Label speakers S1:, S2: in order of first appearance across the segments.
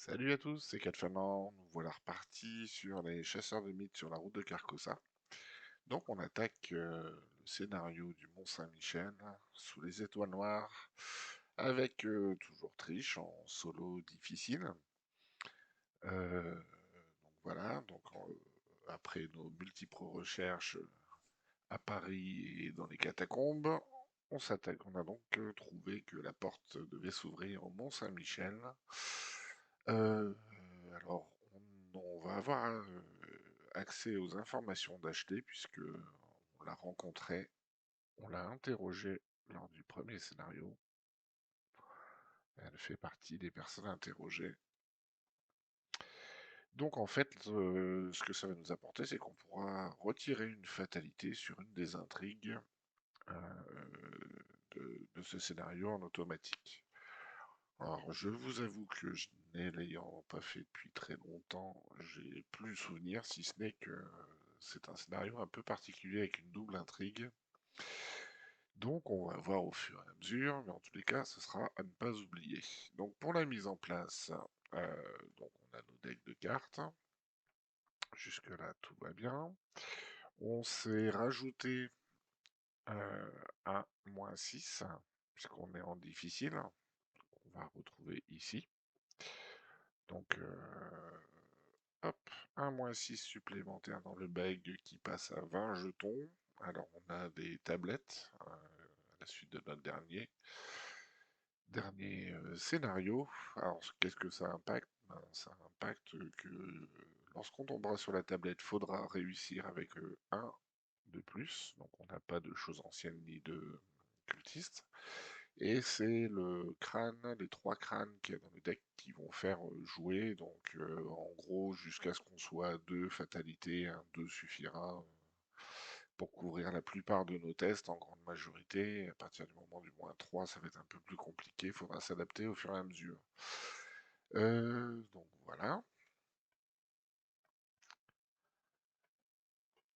S1: Salut à tous, c'est Catfanan. Nous voilà repartis sur les chasseurs de mythes sur la route de Carcossa. Donc on attaque le scénario du Mont Saint-Michel sous les étoiles noires avec toujours Triche en solo difficile. Donc voilà, après nos multiples recherches à Paris et dans les catacombes, on a donc trouvé que la porte devait s'ouvrir au Mont Saint-Michel. Euh, alors, on va avoir accès aux informations d'acheter puisque on l'a rencontré, on l'a interrogé lors du premier scénario. Elle fait partie des personnes interrogées. Donc en fait, ce que ça va nous apporter, c'est qu'on pourra retirer une fatalité sur une des intrigues euh, de ce scénario en automatique. Alors, je vous avoue que je n'ai l'ayant pas fait depuis très longtemps, j'ai plus le souvenir, si ce n'est que c'est un scénario un peu particulier avec une double intrigue. Donc, on va voir au fur et à mesure, mais en tous les cas, ce sera à ne pas oublier. Donc, pour la mise en place, donc on a nos decks de cartes. Jusque-là, tout va bien. On s'est rajouté un -6, puisqu'on est en difficile. On va retrouver ici. Donc, hop, un -6 supplémentaire dans le bag qui passe à 20 jetons. Alors, on a des tablettes à la suite de notre dernier scénario. Alors, qu'est-ce que ça impacte? Ben, ça impacte que lorsqu'on tombera sur la tablette, faudra réussir avec 1 de plus. Donc, on n'a pas de choses anciennes ni de cultistes. Et c'est le crâne, les 3 crânes qu'il y a dans le deck qui vont faire jouer. Donc en gros, jusqu'à ce qu'on soit à 2 fatalités, un 2 suffira pour couvrir la plupart de nos tests en grande majorité. À partir du moment du -3, ça va être un peu plus compliqué, il faudra s'adapter au fur et à mesure. Donc voilà.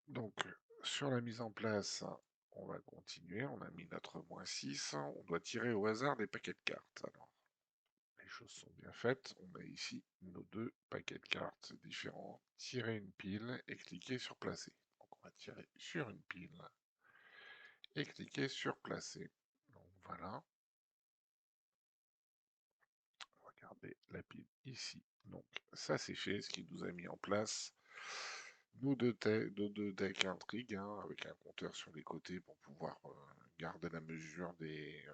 S1: Donc sur la mise en place, on va continuer. On a mis notre -6. On doit tirer au hasard des paquets de cartes. Alors, les choses sont bien faites. On a ici nos 2 paquets de cartes différents. Tirer une pile et cliquer sur placer. Donc on va tirer sur une pile et cliquer sur placer. Donc voilà. On va garder la pile ici. Donc ça c'est fait, ce qui nous a mis en place nos deux decks intrigues, hein, avec un compteur sur les côtés pour pouvoir garder la mesure des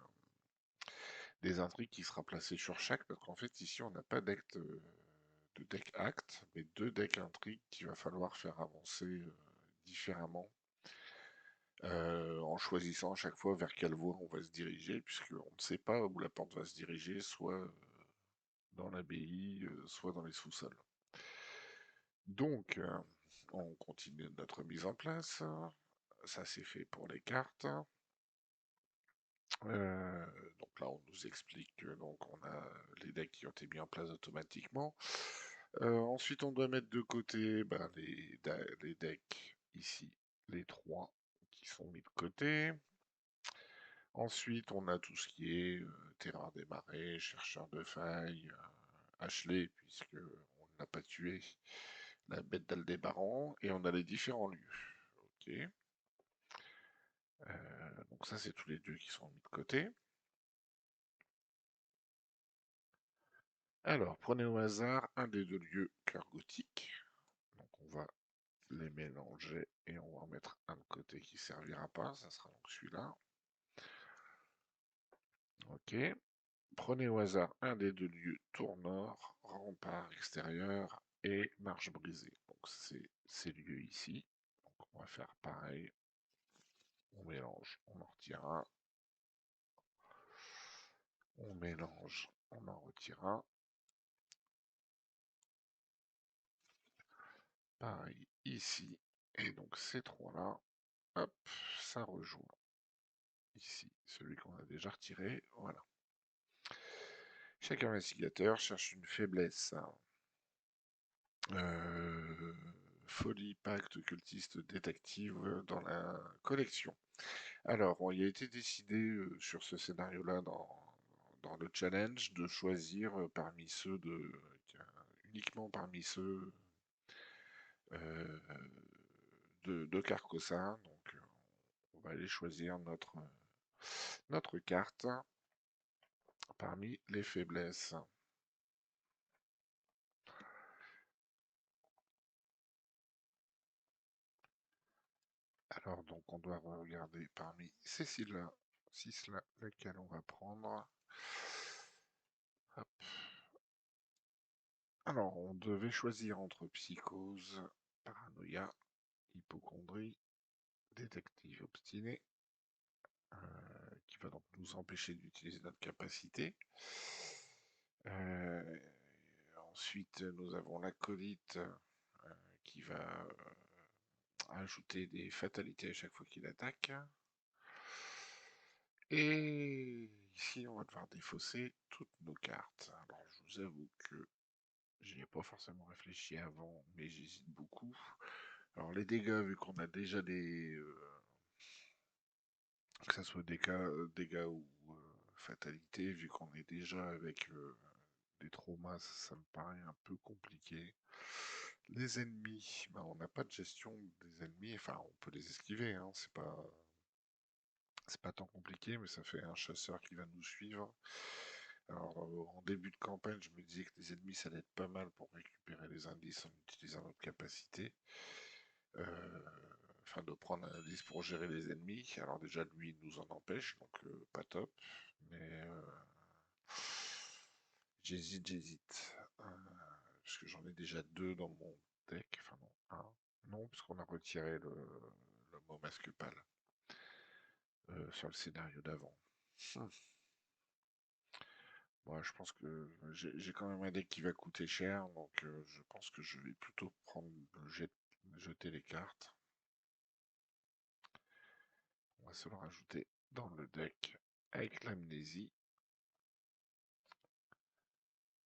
S1: intrigues qui sera placé sur chaque, parce qu'en fait ici on n'a pas de deck acte, mais 2 decks intrigues qu'il va falloir faire avancer différemment, en choisissant à chaque fois vers quelle voie on va se diriger, puisqu'on ne sait pas où la porte va se diriger, soit dans l'abbaye, soit dans les sous-sols. Donc, on continue notre mise en place. Ça c'est fait pour les cartes. Euh, donc là, on nous explique que donc on a les decks qui ont été mis en place automatiquement. Ensuite, on doit mettre de côté ben, les decks ici, les 3 qui sont mis de côté. Ensuite, on a tout ce qui est terreur des marais, chercheur de failles, Ashley, puisque on n'a pas tué la bête d'Aldébaran, et on a les différents lieux. Ok. Donc ça, c'est tous les dieux qui sont mis de côté. Alors, prenez au hasard un des 2 lieux cœur gothique. Donc on va les mélanger et on va en mettre un de côté qui servira pas. Ça sera donc celui-là. Ok. Prenez au hasard un des 2 lieux tour nord, rempart extérieur et marche brisée. Donc c'est ces lieux ici. Donc on va faire pareil. On mélange, on en retire un. On mélange, on en retire un. Pareil ici. Et donc ces 3-là, hop, ça rejoint ici celui qu'on a déjà retiré. Voilà. Chaque investigateur cherche une faiblesse. Euh, Folie, pacte, cultiste, détective dans la collection. Alors, il a été décidé sur ce scénario-là dans le challenge de choisir parmi ceux uniquement parmi ceux euh, de Carcosa. Donc on va aller choisir notre carte parmi les faiblesses. Alors donc on doit regarder parmi ces six-là lequel on va prendre. Hop. Alors on devait choisir entre psychose, paranoïa, hypochondrie, détective obstiné, qui va donc nous empêcher d'utiliser notre capacité. Euh, Ensuite, nous avons l'acolyte qui va ajouter des fatalités à chaque fois qu'il attaque. Et ici, on va devoir défausser toutes nos cartes. Alors, je vous avoue que j'y ai pas forcément réfléchi avant, mais j'hésite beaucoup. Alors, les dégâts, vu qu'on a déjà que ça soit dégâts ou fatalités, vu qu'on est déjà avec des traumas, ça me paraît un peu compliqué. Les ennemis, ben, on n'a pas de gestion des ennemis, enfin on peut les esquiver, hein, c'est pas tant compliqué, mais ça fait un chasseur qui va nous suivre. Alors en début de campagne, je me disais que les ennemis ça allait être pas mal pour récupérer les indices en utilisant notre capacité. Enfin de prendre un indice pour gérer les ennemis. Alors déjà lui il nous en empêche, donc pas top. Mais j'hésite. Parce que j'en ai déjà deux dans mon deck. Enfin non, un. Non, parce qu'on a retiré le mot masque pâle sur le scénario d'avant. Hmm. Moi, je pense que j'ai quand même un deck qui va coûter cher, donc je pense que je vais plutôt jeter les cartes. On va se le rajouter dans le deck avec l'amnésie.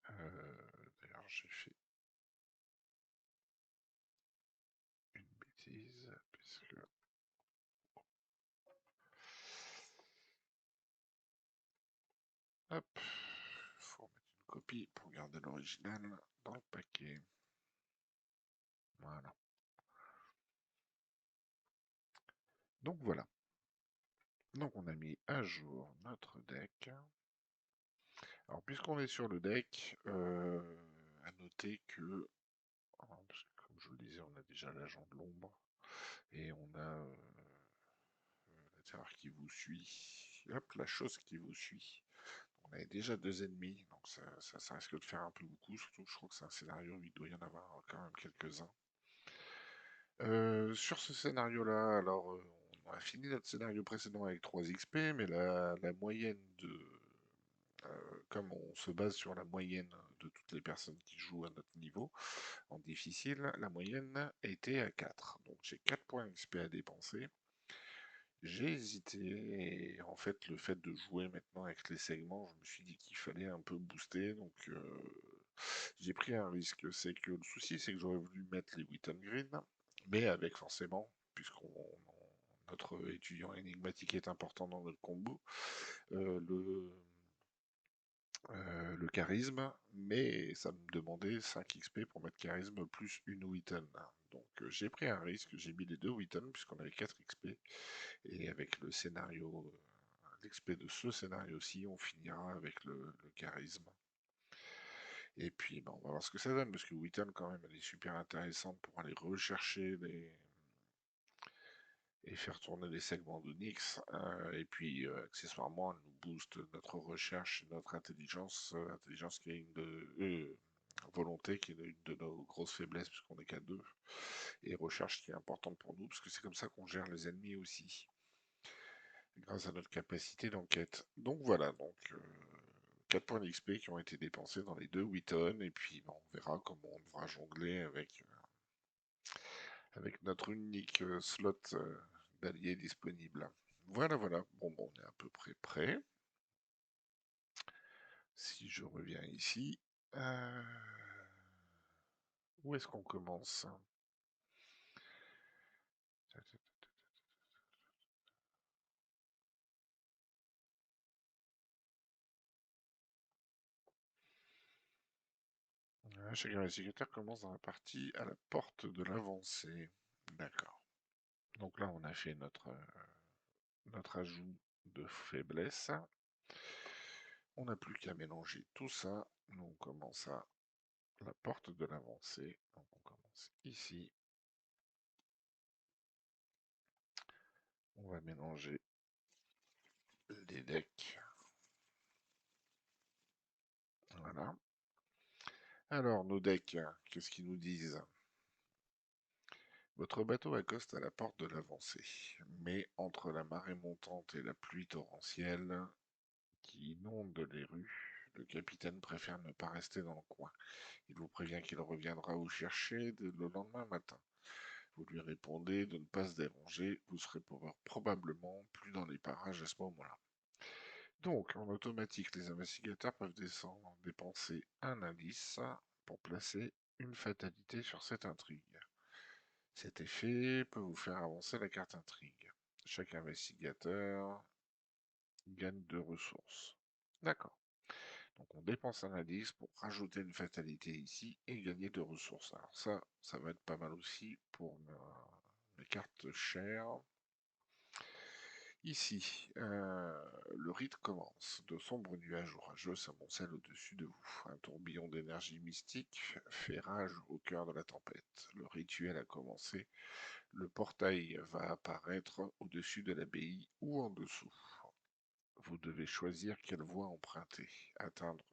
S1: D'ailleurs, j'ai fait une bêtise, puisque... Hop, faut mettre une copie pour garder l'original dans le paquet. Voilà. Donc voilà. Donc on a mis à jour notre deck. Alors puisqu'on est sur le deck, à noter que, parce que comme je vous le disais, on a déjà l'agent de l'ombre et on a la terreur qui vous suit. Hop, la chose qui vous suit. On avait déjà deux ennemis, donc ça risque de faire un peu beaucoup, surtout que je crois que c'est un scénario où il doit y en avoir quand même quelques-uns. Sur ce scénario-là, alors on a fini notre scénario précédent avec 3 XP, mais la moyenne comme on se base sur la moyenne de toutes les personnes qui jouent à notre niveau en difficile, la moyenne était à 4. Donc j'ai 4 points XP à dépenser. J'ai hésité et en fait le fait de jouer maintenant avec les segments, je me suis dit qu'il fallait un peu booster, donc j'ai pris un risque. C'est que le souci c'est que j'aurais voulu mettre les Wheaton Green, mais avec forcément, notre étudiant énigmatique est important dans notre combo, euh, le, le charisme, mais ça me demandait 5 XP pour mettre charisme plus une Wheaton. Donc j'ai pris un risque, j'ai mis les deux Wheaton puisqu'on avait 4 XP, et avec le scénario, l'XP de ce scénario-ci, on finira avec le charisme. Et puis ben, on va voir ce que ça donne, parce que Wheaton quand même elle est super intéressante pour aller rechercher et faire tourner les segments de Nyx. Et puis, accessoirement, elle nous booste notre recherche, notre intelligence, intelligence qui est volonté qui est une de nos grosses faiblesses, puisqu'on n'est qu'à deux. Et recherche qui est importante pour nous, parce que c'est comme ça qu'on gère les ennemis aussi, grâce à notre capacité d'enquête. Donc voilà, donc 4 points d'XP qui ont été dépensés dans les deux Wheaton, et puis ben, on verra comment on devra jongler avec notre unique slot d'alliés disponible. Voilà, voilà. Bon, on est à peu près prêt. Si je reviens ici, euh, où est-ce qu'on commence? Chaque investigateur commence dans la partie à la porte de l'avancée. D'accord. Donc là, on a fait notre ajout de faiblesse. On n'a plus qu'à mélanger tout ça. Nous, on commence à la porte de l'avancée. Donc on commence ici. On va mélanger les decks. Voilà. Alors, nos decks, qu'est-ce qu'ils nous disent? Votre bateau accoste à la porte de l'avancée, mais entre la marée montante et la pluie torrentielle qui inonde les rues, le capitaine préfère ne pas rester dans le coin. Il vous prévient qu'il reviendra vous chercher dès le lendemain matin. Vous lui répondez de ne pas se déranger, vous serez probablement plus dans les parages à ce moment-là. Donc, en automatique, les investigateurs peuvent dépenser un indice pour placer une fatalité sur cette intrigue. Cet effet peut vous faire avancer la carte intrigue. Chaque investigateur gagne 2 ressources. D'accord. Donc on dépense un indice pour rajouter une fatalité ici et gagner 2 ressources. Alors ça va être pas mal aussi pour mes cartes chères. Ici, le rite commence. De sombres nuages orageux s'amoncellent au-dessus de vous. Un tourbillon d'énergie mystique fait rage au cœur de la tempête. Le rituel a commencé. Le portail va apparaître au-dessus de l'abbaye ou en dessous. Vous devez choisir quelle voie emprunter, atteindre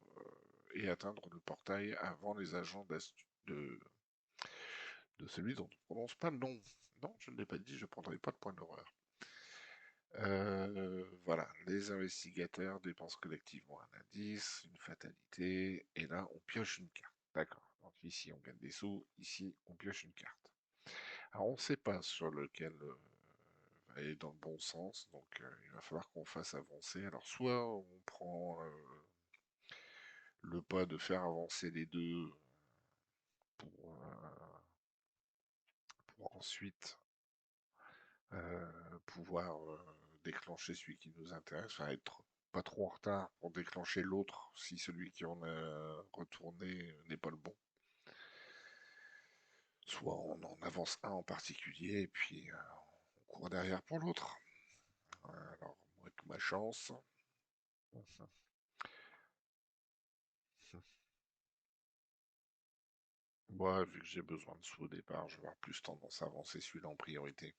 S1: atteindre le portail avant les agents de celui dont on ne prononce pas le nom. Non, je ne l'ai pas dit, je ne prendrai pas de point d'horreur. Voilà, les investigateurs dépensent collectivement un indice, une fatalité, et là on pioche une carte. D'accord. Donc ici on gagne des sous, ici on pioche une carte. Alors on ne sait pas sur lequel va aller dans le bon sens, donc il va falloir qu'on fasse avancer. Alors soit on prend le pas de faire avancer les deux pour ensuite pouvoir déclencher celui qui nous intéresse, enfin être pas trop en retard pour déclencher l'autre si celui qui en a retourné n'est pas le bon. Soit on en avance un en particulier et puis on court derrière pour l'autre. Alors, moi, toute ma chance. Moi, vu que j'ai besoin de sous au départ, je vais avoir plus tendance à avancer celui-là en priorité.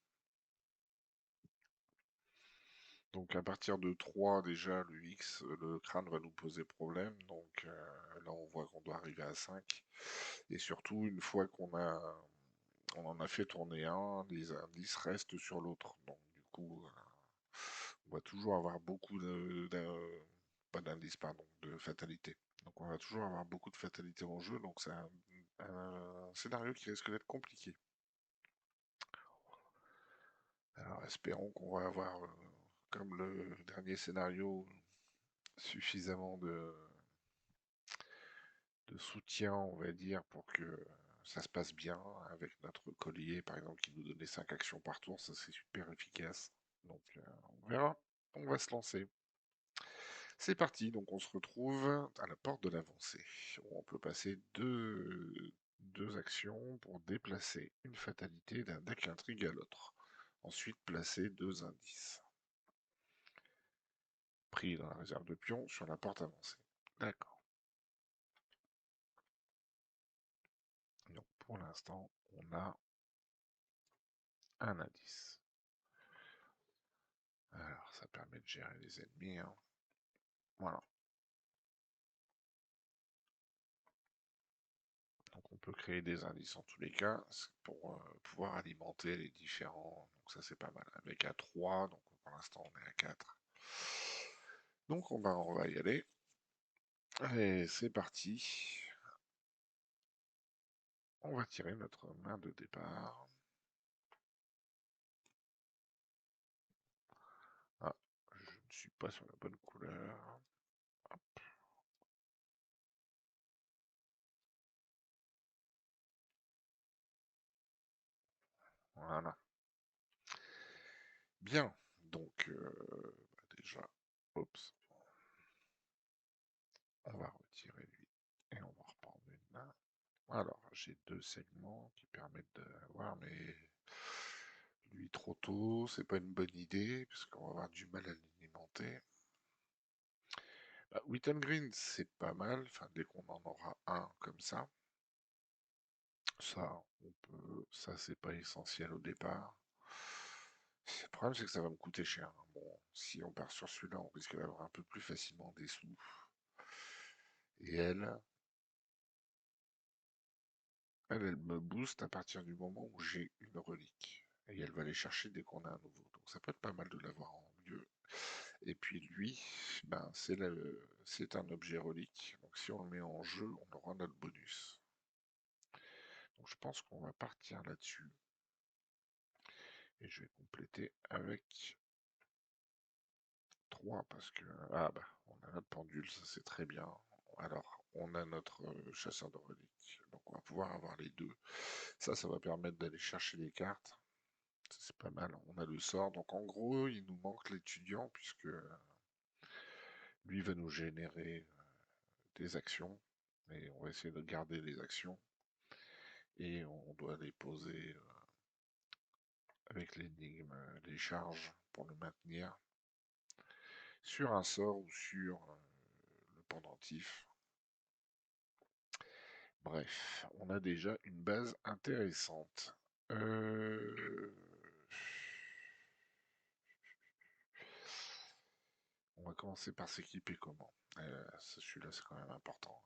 S1: Donc à partir de 3 déjà, le crâne va nous poser problème. Donc là, on voit qu'on doit arriver à 5. Et surtout, une fois on en a fait tourner un, les indices restent sur l'autre. Donc du coup, on va toujours avoir beaucoup pas d'indices, pardon, de fatalité. Donc on va toujours avoir beaucoup de fatalité en jeu. Donc c'est un scénario qui risque d'être compliqué. Alors espérons qu'on va avoir, comme le dernier scénario, suffisamment de soutien, on va dire, pour que ça se passe bien avec notre collier, par exemple, qui nous donnait 5 actions par tour. Ça, c'est super efficace. Donc, on verra. On va se lancer. C'est parti. Donc, on se retrouve à la porte de l'avancée. On peut passer deux actions pour déplacer une fatalité d'un deck intrigue à l'autre. Ensuite, placer 2 indices. Pris dans la réserve de pions sur la porte avancée. D'accord. Donc, pour l'instant, on a un indice. Alors, ça permet de gérer les ennemis, hein. Voilà. Donc, on peut créer des indices en tous les cas pour pouvoir alimenter les différents. Donc, ça, c'est pas mal. Avec à 3, donc pour l'instant, on est à 4. Donc, on va y aller. Allez, c'est parti. On va tirer notre main de départ. Ah, je ne suis pas sur la bonne couleur. Hop. Voilà. Bien. Donc, déjà, oups, on va retirer lui et on va reprendre une main. Alors, j'ai deux segments qui permettent d'avoir, mais lui trop tôt, c'est pas une bonne idée, parce qu'on va avoir du mal à l'alimenter. Bah, Wheaton Green, c'est pas mal, enfin, dès qu'on en aura un comme ça, ça c'est pas essentiel au départ. Le problème, c'est que ça va me coûter cher, hein. Bon, si on part sur celui-là, on risque d'avoir un peu plus facilement des sous. Et elle me booste à partir du moment où j'ai une relique. Et elle va aller chercher dès qu'on a un nouveau. Donc ça peut être pas mal de l'avoir en mieux. Et puis lui, ben, c'est un objet relique. Donc si on le met en jeu, on aura notre bonus. Donc je pense qu'on va partir là-dessus. Et je vais compléter avec 3 parce que... Ah bah, on a notre pendule, ça c'est très bien. Alors, on a notre chasseur de reliques. Donc on va pouvoir avoir les deux. Ça va permettre d'aller chercher des cartes. C'est pas mal, on a le sort. Donc en gros, il nous manque l'étudiant puisque lui va nous générer des actions. Et on va essayer de garder les actions. Et on doit les poser avec l'énigme, les charges pour le maintenir sur un sort ou sur le pendentif. Bref, on a déjà une base intéressante. Euh, On va commencer par s'équiper comment? Celui-là, c'est quand même important.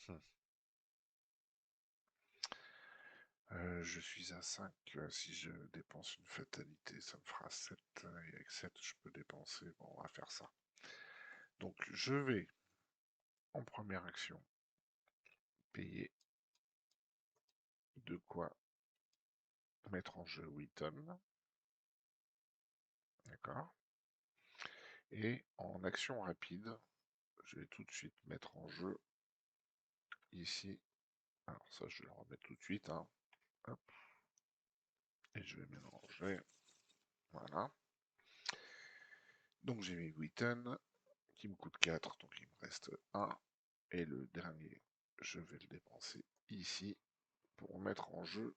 S1: Hmm. Je suis à 5. Si je dépense une fatalité, ça me fera 7. Et avec 7, je peux dépenser. Bon, on va faire ça. Donc, je vais, en première action, payer de quoi mettre en jeu Wheaton. D'accord? Et en action rapide, je vais tout de suite mettre en jeu ici. Alors ça, je vais le remettre tout de suite, hein. Hop. Et je vais mélanger. Voilà. Donc j'ai mis Wheaton, qui me coûte 4, donc il me reste 1. Et le dernier, je vais le dépenser ici pour mettre en jeu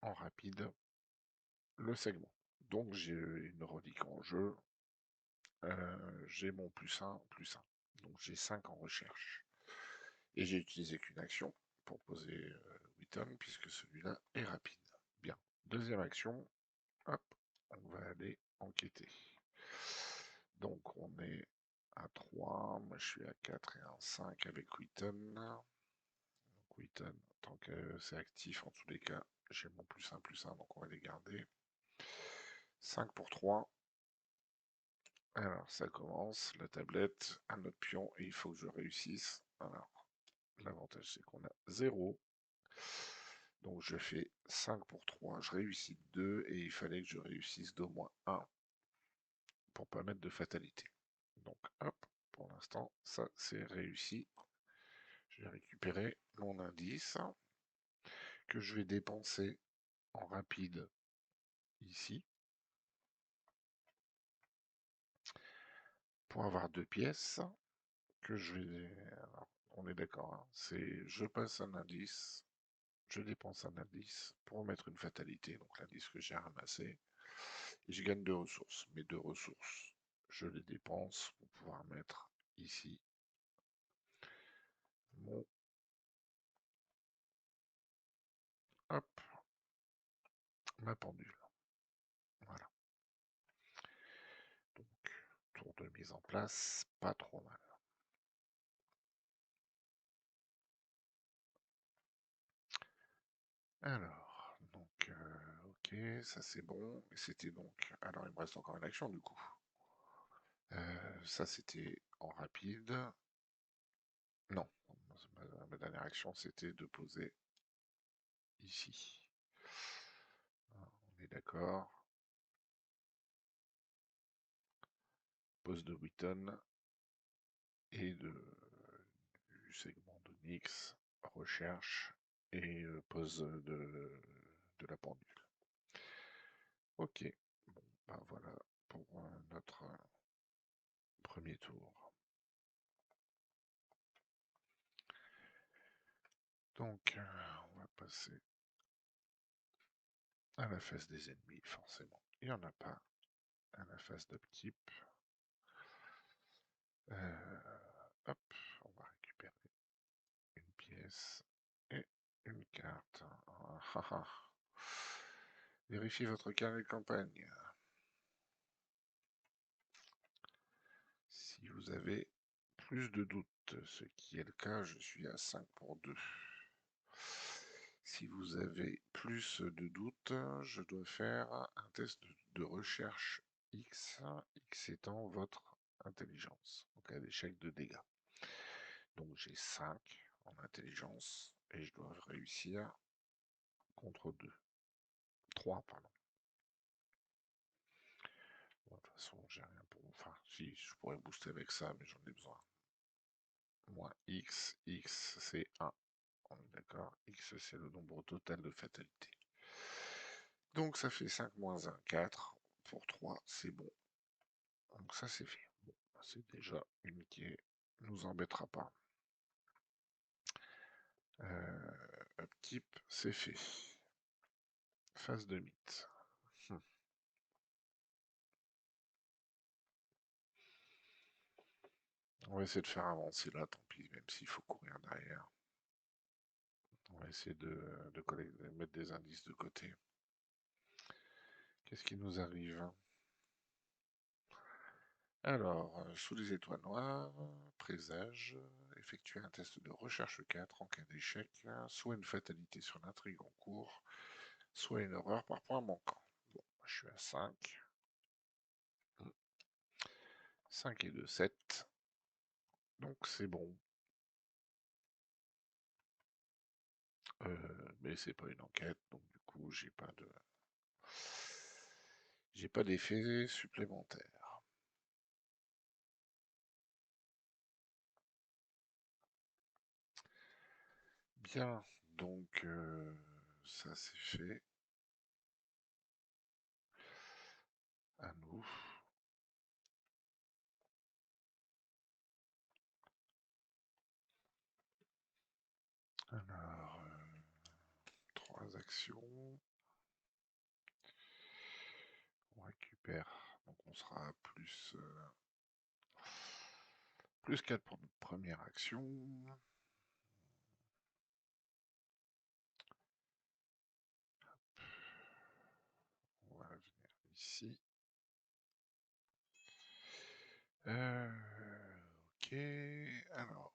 S1: en rapide le segment. Donc j'ai une relique en jeu. J'ai mon +1, +1. Donc j'ai 5 en recherche. Et j'ai utilisé qu'une action pour poser Wheaton, puisque celui-là est rapide. Bien. Deuxième action, hop, on va aller enquêter. Donc on est à 3, moi je suis à 4 et un 5 avec Wheaton. Donc Wheaton, tant que c'est actif, en tous les cas, j'ai mon +1, donc on va les garder. 5 pour 3. Alors ça commence, la tablette, un autre pion, et il faut que je réussisse. Alors, l'avantage c'est qu'on a 0. Donc je fais 5 pour 3, je réussis 2, et il fallait que je réussisse d'au moins 1 pour pas mettre de fatalité. Donc hop, pour l'instant, ça c'est réussi. Je vais récupérer mon indice que je vais dépenser en rapide ici pour avoir 2 pièces que je vais... Alors, on est d'accord, hein, c'est je passe un indice, je dépense un indice pour mettre une fatalité, donc l'indice que j'ai ramassé, et je gagne 2 ressources. Mes 2 ressources, je les dépense pour pouvoir mettre ici mon... Hop, ma pendule. Voilà. Donc, tour de mise en place, pas trop mal. Alors, donc, ok, ça c'est bon. Et c'était donc... Alors, il me reste encore une action du coup. Ça c'était en rapide. Non, ma dernière action c'était de poser ici. On est d'accord. Pose de Wheaton et du segment d'Onyx, recherche et pose de la pendule. Ok, bon, ben voilà pour notre premier tour. Donc, on va passer à la phase des ennemis, forcément. Il n'y en a pas. À la phase d'Upkeep. Hop, on va récupérer une pièce et une carte. Ah, ah. Vérifiez votre carnet de campagne. Si vous avez plus de doutes, ce qui est le cas, je suis à 5 pour 2. Si vous avez plus de doutes, je dois faire un test de recherche X, X étant votre intelligence, en cas d'échec de dégâts. Donc j'ai 5 en intelligence et je dois réussir contre 2. 3, pardon. Bon, de toute façon, j'ai rien pour... Enfin, si, je pourrais booster avec ça, mais j'en ai besoin. Moins X, X c'est 1. On est d'accord, X c'est le nombre total de fatalités. Donc ça fait 5 moins 1, 4. Pour 3, c'est bon. Donc ça c'est fait. Bon, c'est déjà une qui nous embêtera pas. Upkeep, c'est fait. Phase de mythe. On va essayer de faire avancer là, tant pis, même s'il faut courir derrière. On va essayer de mettre des indices de côté. Qu'est-ce qui nous arrive? Alors, sous les étoiles noires, présage, effectuer un test de recherche 4 en cas d'échec, soit une fatalité sur l'intrigue en cours, soit une erreur par point manquant. Bon, je suis à 5. 5 et 2, 7. Donc c'est bon. Mais c'est pas une enquête, donc du coup j'ai pas d'effet supplémentaire. Bien, donc ça c'est fait. À nous. Alors, 3 actions. On récupère, donc on sera à plus 4 pour notre première action. On va venir ici. Ok, alors.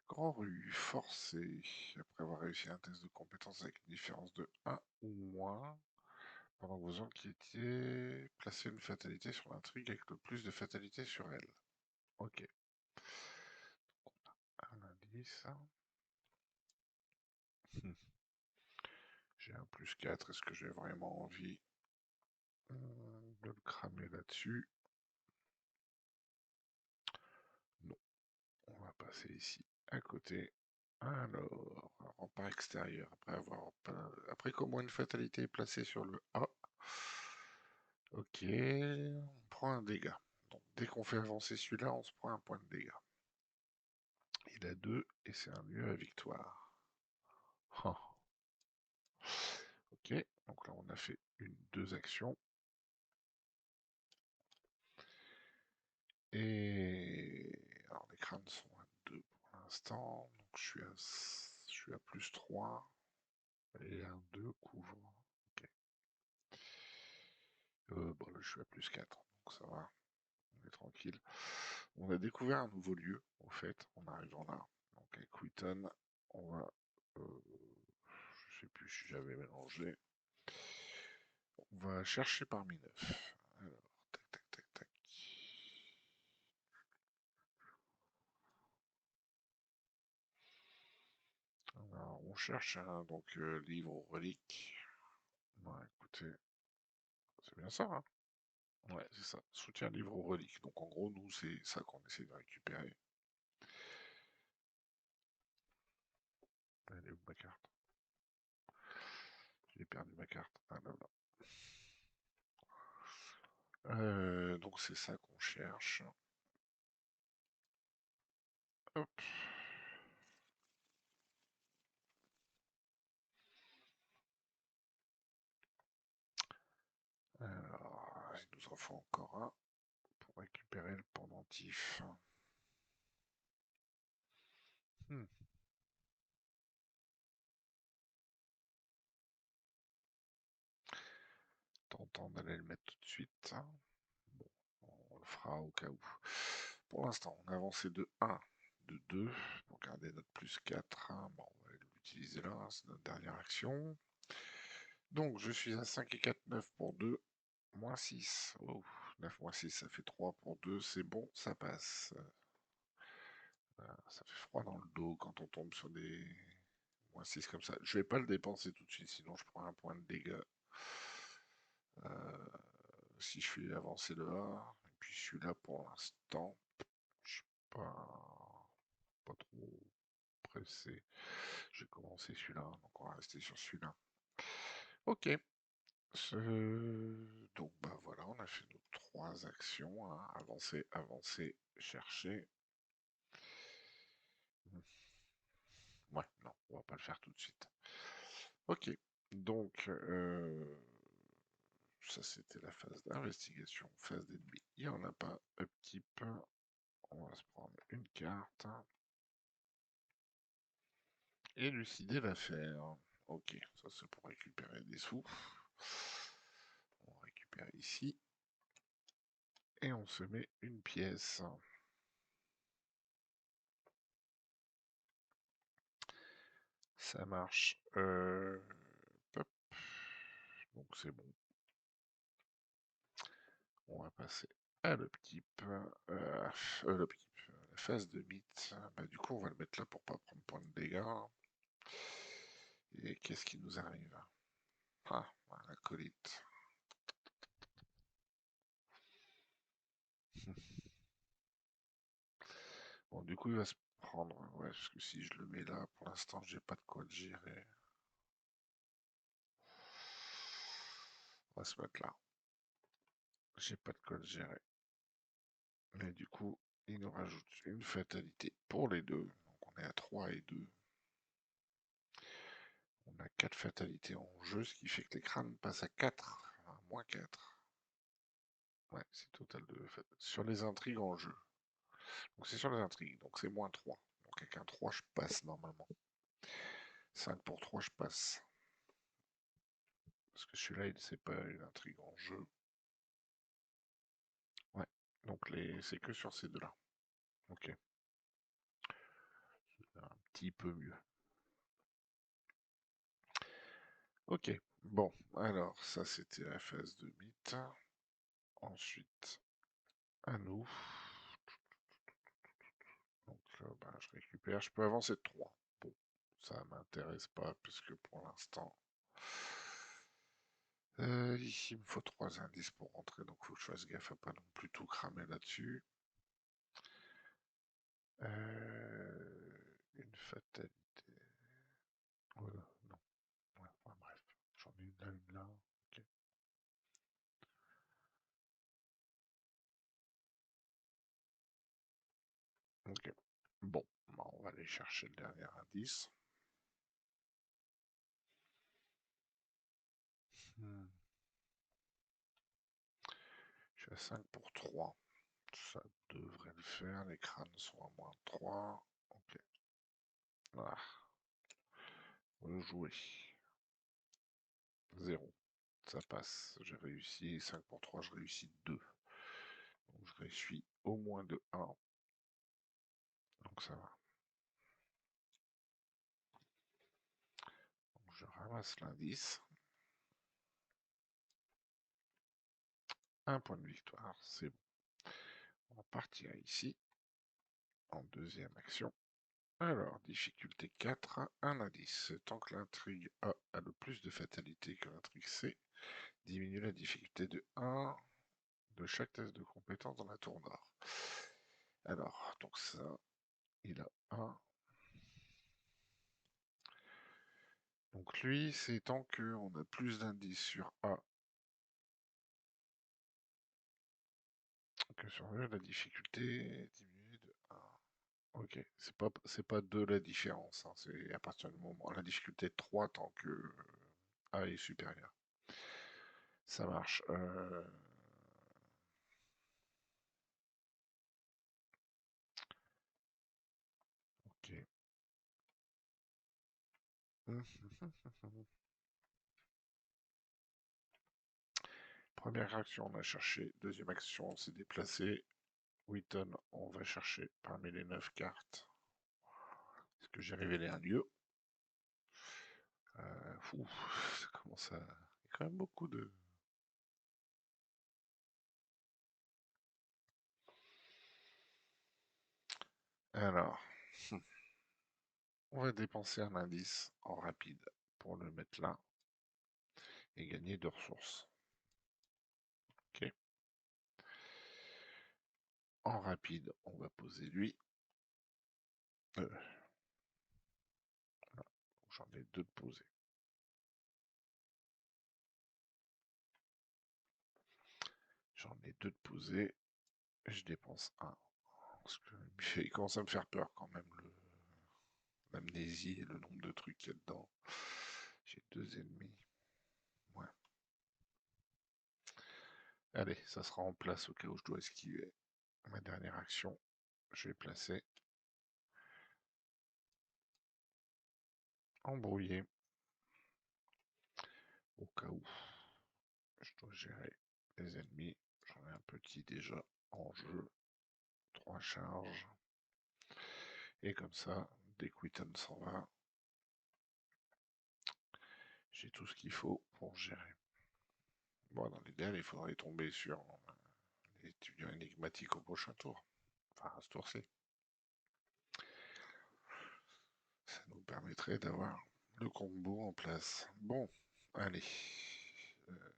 S1: Grand Rue, forcé. Après avoir réussi un test de compétence avec une différence de 1 ou moins, pendant que vous enquêtiez, placez une fatalité sur l'intrigue avec le plus de fatalité sur elle. Ok. Un indice. J'ai un plus 4, est-ce que j'ai vraiment envie de le cramer là-dessus? Non. On va passer ici à côté. Alors, rempart extérieur. Après comment une fatalité est placée sur le A. Ok, on prend un dégât. Donc dès qu'on fait avancer celui-là, on se prend un point de dégâts. Il a 2 et c'est un lieu à victoire. Oh. Ok, donc là on a fait 2 actions. Et alors les crânes sont à 2 pour l'instant. Donc je suis à plus 3. Et un 2 couvre. Ok. Bon là je suis à plus 4, donc ça va. On est tranquille. On a découvert un nouveau lieu, en fait, en arrivant là. Donc avec Wheaton, on va... je sais plus si j'avais mélangé. On va chercher parmi 9. Alors, tac, tac, tac, tac. Alors, on cherche un livre ou relique. Ouais, écoutez, c'est bien ça, hein? Ouais, c'est ça. Soutien livre ou relique. Donc en gros, nous, c'est ça qu'on essaie de récupérer. Elle est où ma carte? J'ai perdu ma carte. Ah là là. Donc c'est ça qu'on cherche. Hop. Alors, il nous en faut encore un pour récupérer le pendentif. Hmm. Tentant d'aller le mettre tout de suite. Bon, on le fera au cas où. Pour l'instant, on a avancé de 1, de 2, pour garder notre plus 4. Bon, on va l'utiliser là, c'est notre dernière action. Donc, je suis à 5 et 4, 9 pour 2, moins 6. Oh, 9 moins 6, ça fait 3 pour 2, c'est bon, ça passe. Ça fait froid dans le dos quand on tombe sur des moins 6 comme ça. Je vais pas le dépenser tout de suite, sinon je prends un point de dégâts. Si je fais avancer le A, et puis je suis là pour l'instant, je suis pas trop pressé. Je vais commencer celui-là, donc on va rester sur celui-là. Ok. Donc bah voilà, on a fait nos 3 actions, hein. Avancer, avancer, chercher. Ouais, non, on va pas le faire tout de suite. Ok, donc ça c'était la phase d'investigation, phase d'ennemi. Il n'y en a pas. Upkeep, on va se prendre une carte et lucider l'affaire. Ok, ça c'est pour récupérer des sous. On récupère ici et on se met une pièce. Ça marche. Hop. Donc c'est bon. On va passer à l'upkeep. La phase de mythe. Bah, du coup, on va le mettre là pour pas prendre point de dégâts. Et qu'est-ce qui nous arrive? Ah, un acolyte. Bon, du coup, il va se prendre. Ouais, parce que si je le mets là, pour l'instant, j'ai pas de quoi le gérer. On va se mettre là. J'ai pas de quoi le gérer. Mais du coup, il nous rajoute une fatalité pour les deux. Donc on est à 3 et 2. On a 4 fatalités en jeu, ce qui fait que les crânes passent à 4, à moins 4. Ouais, c'est total de sur les intrigues en jeu. Donc c'est sur les intrigues, donc c'est moins 3. Donc avec un 3, je passe normalement. 5 pour 3, je passe. Parce que celui-là, c'est pas une intrigue en jeu. Ouais, donc c'est que sur ces deux-là. Ok. Un petit peu mieux. Ok, bon, alors ça c'était la phase de mythe. Ensuite, à nous. Donc là, bah, je récupère. Je peux avancer de 3. Bon, ça m'intéresse pas puisque pour l'instant. Ici, il me faut 3 indices pour rentrer, donc il faut que je fasse gaffe à pas non plus tout cramer là-dessus. Une fatalité. Voilà, non. Ouais, enfin, bref, j'en ai une là. Ok. Ok. Bon, bah, on va aller chercher le dernier indice. Hmm. Je suis à 5 pour 3. Ça devrait le faire. Les crânes sont à moins 3. Ok. Voilà. Rejouer. 0. Ça passe. J'ai réussi. 5 pour 3, je réussis 2. Donc je réussis au moins de 1. Donc ça va. Donc je ramasse l'indice. Un point de victoire. C'est bon. On va partir ici. En deuxième action. Alors, difficulté 4, un indice. Tant que l'intrigue A a le plus de fatalité que l'intrigue C, diminue la difficulté de 1 de chaque test de compétence dans la tour nord. Alors, donc ça, il a 1. Donc lui, c'est tant qu'on a plus d'indices sur A Que sur la difficulté diminue de 1. Ok, c'est pas 2 la différence, hein, c'est à partir du moment la difficulté de 3 tant que A est supérieur. Ça marche. Ok. Première action, on a cherché. Deuxième action, on s'est déplacé. Wheaton, on va chercher parmi les 9 cartes. Est-ce que j'ai révélé un lieu? Ça commence à... Il y a quand même beaucoup de... Alors, on va dépenser un indice en rapide pour le mettre là et gagner 2 ressources. Ok. En rapide, on va poser lui. J'en ai 2 de posés. J'en ai 2 de posés. Je dépense un. Parce que il commence à me faire peur quand même, l'amnésie et le nombre de trucs qu'il y a dedans. J'ai 2 ennemis. Ouais. Allez, ça sera en place au cas où je dois esquiver. Ma dernière action, je vais placer embrouillé. Au cas où je dois gérer les ennemis. J'en ai un petit déjà en jeu. 3 charges. Et comme ça, dès que Wheaton s'en va, j'ai tout ce qu'il faut pour gérer. Bon, dans l'idéal, il faudrait tomber sur l'étudiant énigmatique au prochain tour. Enfin, à ce tour-ci. Ça nous permettrait d'avoir le combo en place. Bon, allez. Euh,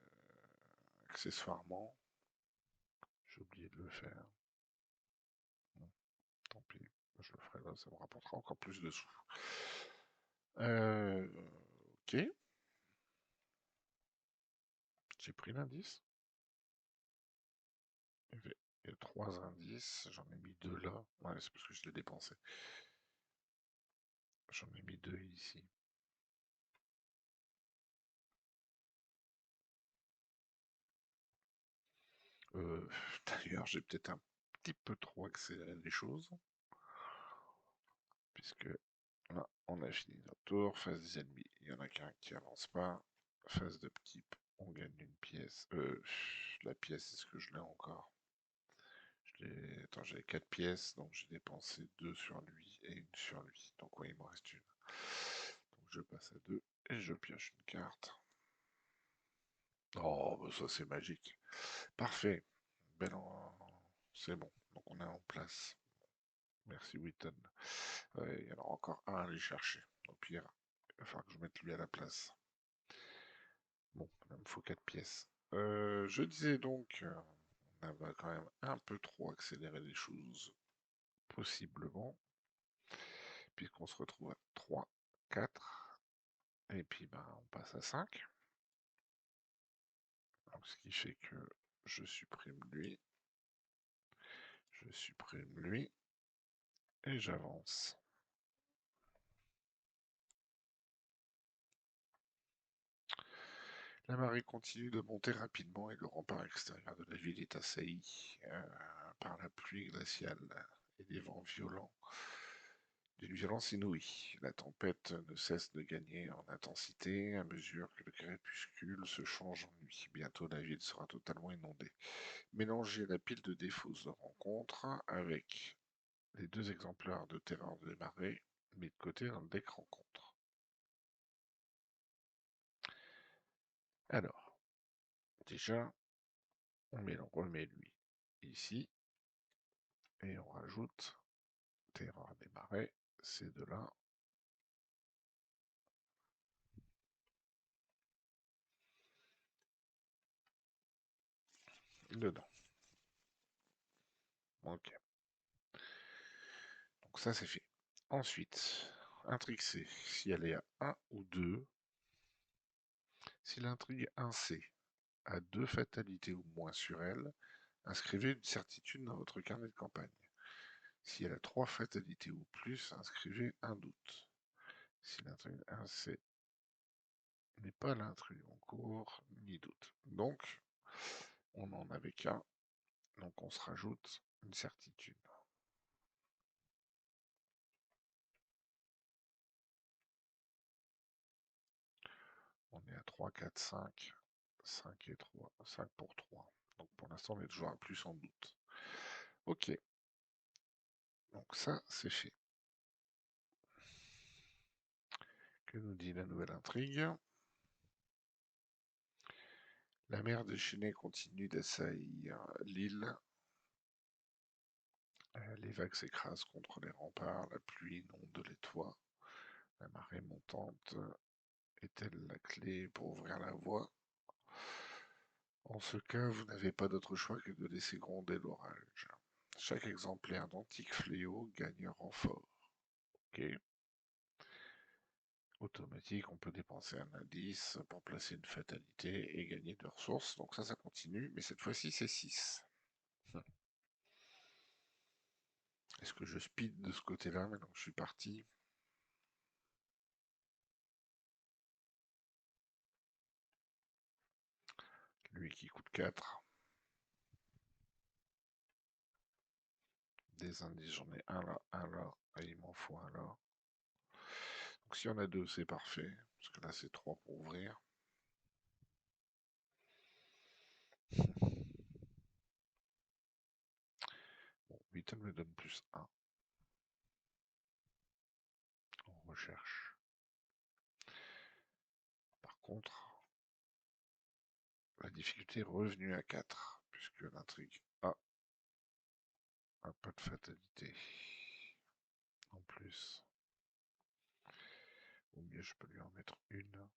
S1: accessoirement, j'ai oublié de le faire. Bon, tant pis, je le ferai là, ça me rapportera encore plus de sous. Ok. J'ai pris l'indice. Il y a 3 indices, j'en ai mis 2 là. Ouais, c'est parce que je l'ai dépensé. J'en ai mis 2 ici. D'ailleurs, j'ai peut-être un petit peu trop accéléré les choses. Puisque là, on a fini notre tour. Phase des ennemis, il y en a qu'un qui avance pas. Phase de keep, on gagne une pièce. La pièce, est-ce que je l'ai encore? Attends, j'avais 4 pièces, donc j'ai dépensé 2 sur lui et une sur lui. Donc oui, il m'en reste une. Donc je passe à 2 et je pioche une carte. Oh, bah ça c'est magique. Parfait. C'est bon. Donc on est en place. Merci Wheaton. Il y en aura encore un à aller chercher. Au pire, il va falloir que je mette lui à la place. Bon, il me faut 4 pièces. Je disais donc, on va quand même un peu trop accélérer les choses, possiblement, puisqu'on se retrouve à 3, 4, et puis ben, on passe à 5. Donc, ce qui fait que je supprime lui, et j'avance. La marée continue de monter rapidement et le rempart extérieur de la ville est assailli par la pluie glaciale et des vents violents d'une violence inouïe. La tempête ne cesse de gagner en intensité à mesure que le crépuscule se change en nuit. Bientôt la ville sera totalement inondée. Mélangez la pile de défauts de rencontre avec les 2 exemplaires de Terreur des marées mis de côté dans le deck rencontre. Alors, déjà, on remet lui ici et on rajoute Terreur des marais, ces deux-là. Dedans. Ok. Donc ça c'est fait. Ensuite, intrigue C. Si elle est à 1 ou 2, si l'intrigue 1C a 2 fatalités ou moins sur elle, Inscrivez une certitude dans votre carnet de campagne. Si elle a 3 fatalités ou plus, inscrivez un doute. Si l'intrus 1C n'est pas l'intrus en cours, ni doute. Donc, on n'en avait qu'un, donc on se rajoute une certitude. On est à 3, 4, 5, 5 et 3, 5 pour 3. Donc pour l'instant, on est toujours à plus en doute. Ok. Donc ça, c'est fait. Que nous dit la nouvelle intrigue? La mer déchaînée continue d'assaillir l'île. Les vagues s'écrasent contre les remparts, la pluie inonde les toits. La marée montante est-elle la clé pour ouvrir la voie? En ce cas, vous n'avez pas d'autre choix que de laisser gronder l'orage. Chaque exemplaire d'Antique Fléau gagne renfort. Ok. Automatique, on peut dépenser un indice pour placer une fatalité et gagner de ressources. Donc ça continue, mais cette fois-ci, c'est 6. Est-ce que je speed de ce côté-là maintenant que je suis parti? Lui qui coûte 4. Des indices, j'en ai un là, et il m'en faut un là. Donc s'il y en a 2, c'est parfait, parce que là c'est 3 pour ouvrir. Bon, Witten me donne plus 1. On recherche. Par contre, la difficulté est revenue à 4, puisque l'intrigue a un peu de fatalité. En plus, au mieux je peux lui en mettre une.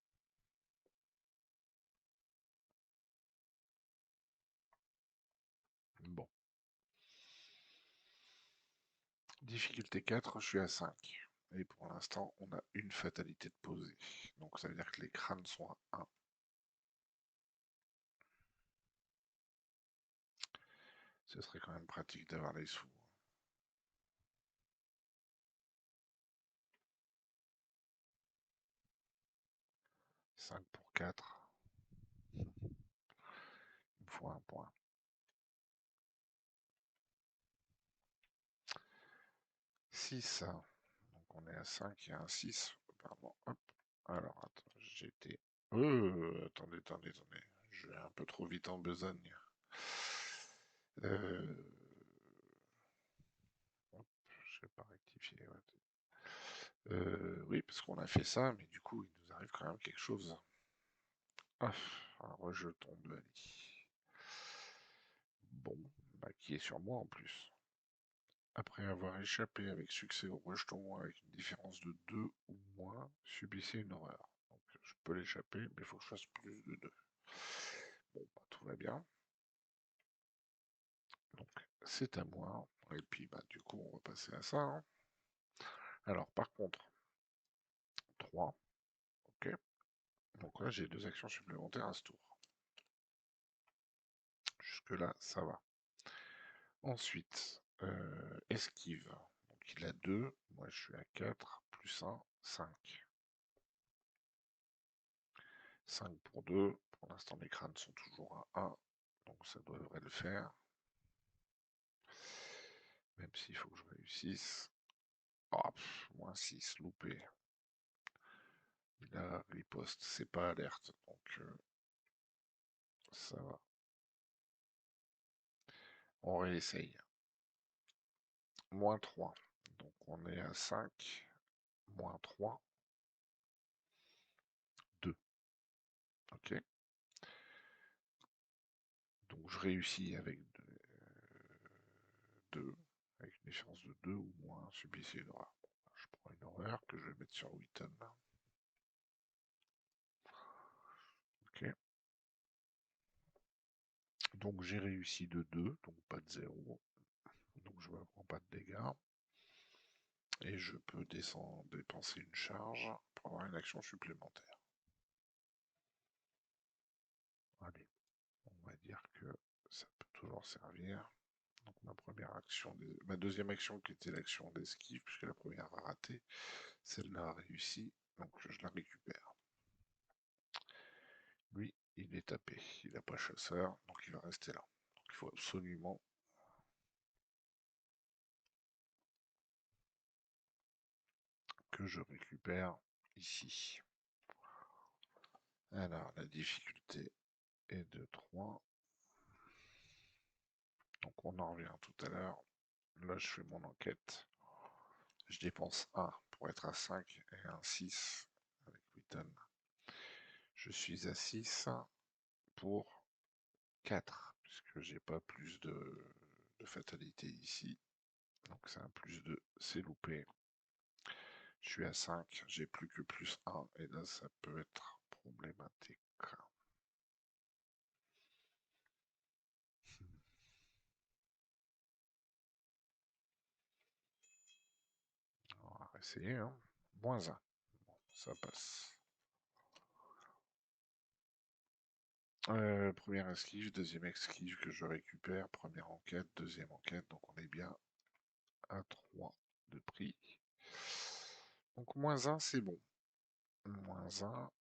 S1: Bon. Difficulté 4, je suis à 5. Et pour l'instant, on a une fatalité de poser. Donc ça veut dire que les crânes sont à 1. Ce serait quand même pratique d'avoir les sous. 5 pour 4. Il me faut un point. 6. Donc on est à 5 et un 6. Pardon. Hop. Alors, attends, j'étais... attendez. Je vais un peu trop vite en besogne. Hop, je vais pas rectifier. Oui, parce qu'on a fait ça, mais du coup, il nous arrive quand même quelque chose. Ah, un rejeton de Annie. Bon, bah, qui est sur moi en plus. Après avoir échappé avec succès au rejeton avec une différence de 2 ou moins, subissez une horreur. Donc je peux l'échapper, mais il faut que je fasse plus de 2. Bon, bah, tout va bien. Donc c'est à moi. Et puis bah du coup on va passer à ça. Hein. Alors par contre, 3. Ok. Donc là j'ai 2 actions supplémentaires à ce tour. Jusque là, ça va. Ensuite, esquive. Donc il a 2, moi je suis à 4, plus 1, 5. 5 pour 2. Pour l'instant, mes crânes sont toujours à 1. Donc ça devrait le faire. Même s'il faut que je réussisse. Oh, moins 6, loupé. La riposte, c'est pas alerte. Donc ça va. On réessaye. Moins 3. Donc on est à 5. Moins 3. 2. Ok. Donc je réussis avec 2. Avec une différence de 2 ou moins. Subissez une horreur. Bon, je prends une horreur que je vais mettre sur Witten. Ok. Donc j'ai réussi de 2, donc pas de 0. Donc je ne prends pas de dégâts. Et je peux dépenser une charge pour avoir une action supplémentaire. Allez, on va dire que ça peut toujours servir. Donc ma deuxième action qui était l'action d'esquive, puisque la première va rater, celle-là a réussi, donc je la récupère. Lui, il est tapé, il n'a pas chasseur, donc il va rester là. Donc il faut absolument que je récupère ici. Alors, la difficulté est de 3. Donc on en revient tout à l'heure. Là, je fais mon enquête. Je dépense 1 pour être à 5 et un 6 avec Witten. Je suis à 6 pour 4, puisque j'ai pas plus de fatalité ici. Donc c'est un plus 2, c'est loupé. Je suis à 5, j'ai plus que plus 1, et là ça peut être problématique. On va essayer, hein. Moins 1. Bon, ça passe. Première esquive, deuxième esquive que je récupère, première enquête, deuxième enquête, donc on est bien à 3 de prix. Donc moins 1, c'est bon. Moins 1,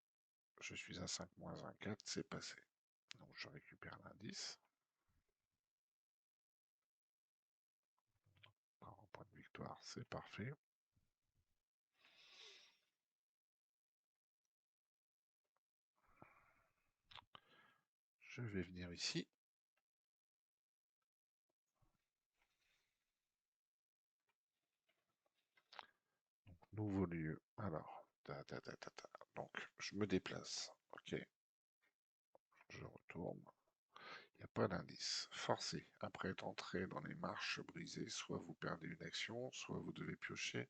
S1: je suis à 5, moins 1, 4, c'est passé. Donc je récupère l'indice. Un point de victoire, c'est parfait. Je vais venir ici. Donc, nouveau lieu. Alors, donc je me déplace. Ok, je retourne. Il n'y a pas d'indice. Forcé. Après être entré dans les marches brisées, soit vous perdez une action, soit vous devez piocher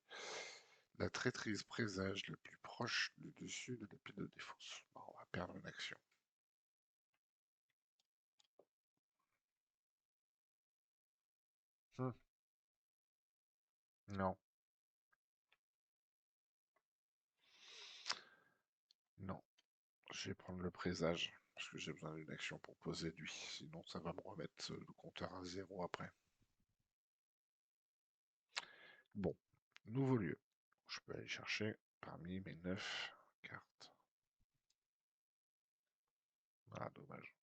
S1: la traîtrise présage la plus proche du dessus de la pile de défausse. Bon, on va perdre une action. Hmm. Non. Non. Je vais prendre le présage, parce que j'ai besoin d'une action pour poser lui. Sinon, ça va me remettre le compteur à 0 après. Bon. Nouveau lieu. Je peux aller chercher parmi mes 9 cartes. Ah, dommage.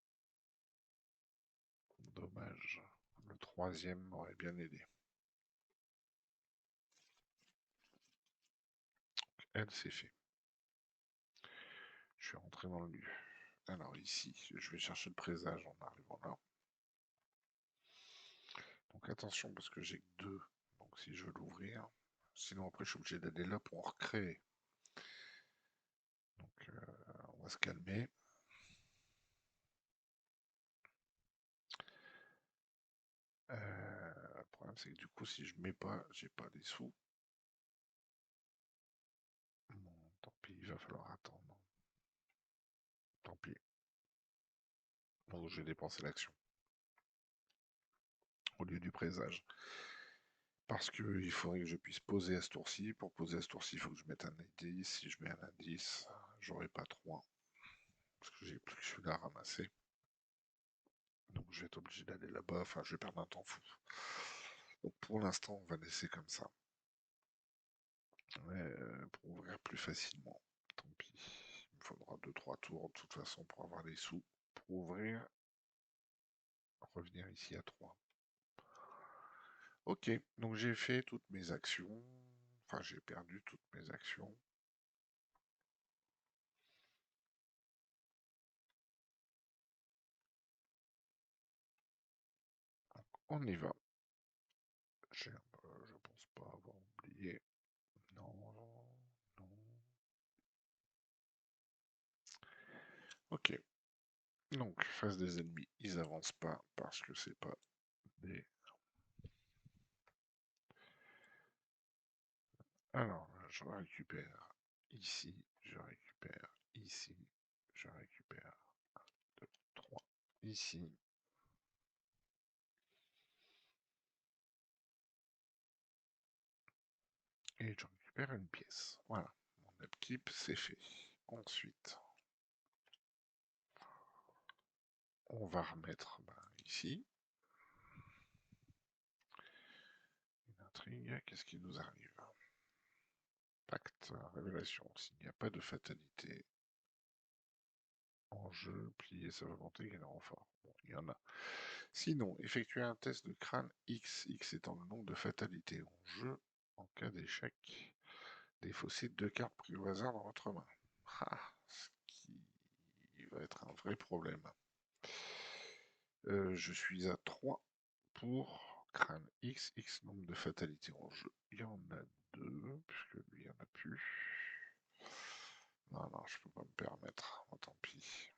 S1: Dommage. Le troisième m'aurait bien aidé. Elle, c'est fait. Je suis rentré dans le lieu. Alors ici, je vais chercher le présage en arrivant là. Donc attention, parce que j'ai que 2. Donc si je veux l'ouvrir, sinon après je suis obligé d'aller là pour en recréer. Donc on va se calmer. Le problème c'est que du coup si je mets pas, j'ai pas les sous. Bon, tant pis, il va falloir attendre. Tant pis. Donc je vais dépenser l'action. Au lieu du présage. Parce qu'il faudrait que je puisse poser à ce tour-ci. Pour poser à ce tour-ci, il faut que je mette un indice. Si je mets un indice, j'aurai pas 3. Parce que j'ai plus que celui-là à ramasser. Donc je vais être obligé d'aller là-bas. Enfin, je vais perdre un temps fou. Donc pour l'instant, on va laisser comme ça. Pour ouvrir plus facilement. Tant pis. Il me faudra 2-3 tours de toute façon pour avoir les sous. Pour ouvrir, revenir ici à 3. Ok, donc j'ai fait toutes mes actions. Enfin, j'ai perdu toutes mes actions. On y va. Je pense pas avoir oublié. Non, non. Ok. Donc, face des ennemis, ils avancent pas parce que c'est pas des... Alors, je récupère ici, je récupère ici, je récupère 2, 3 ici. Et je récupère une pièce. Voilà, mon upkeep, c'est fait. Ensuite, on va remettre ici. intrigue. Qu'est-ce qui nous arrive? Pacte, révélation. S'il n'y a pas de fatalité en jeu, plier sa volonté, gagner renfort. Bon, il y en a. Sinon, effectuer un test de crâne X, X étant le nombre de fatalités en jeu. En cas d'échec, défaussez 2 cartes prises au hasard dans votre main. Ah, ce qui va être un vrai problème. Je suis à 3 pour crâne X, X nombre de fatalités en jeu. Il y en a 2, puisque lui, il n'y en a plus. Non, non, je peux pas me permettre. Oh, tant pis.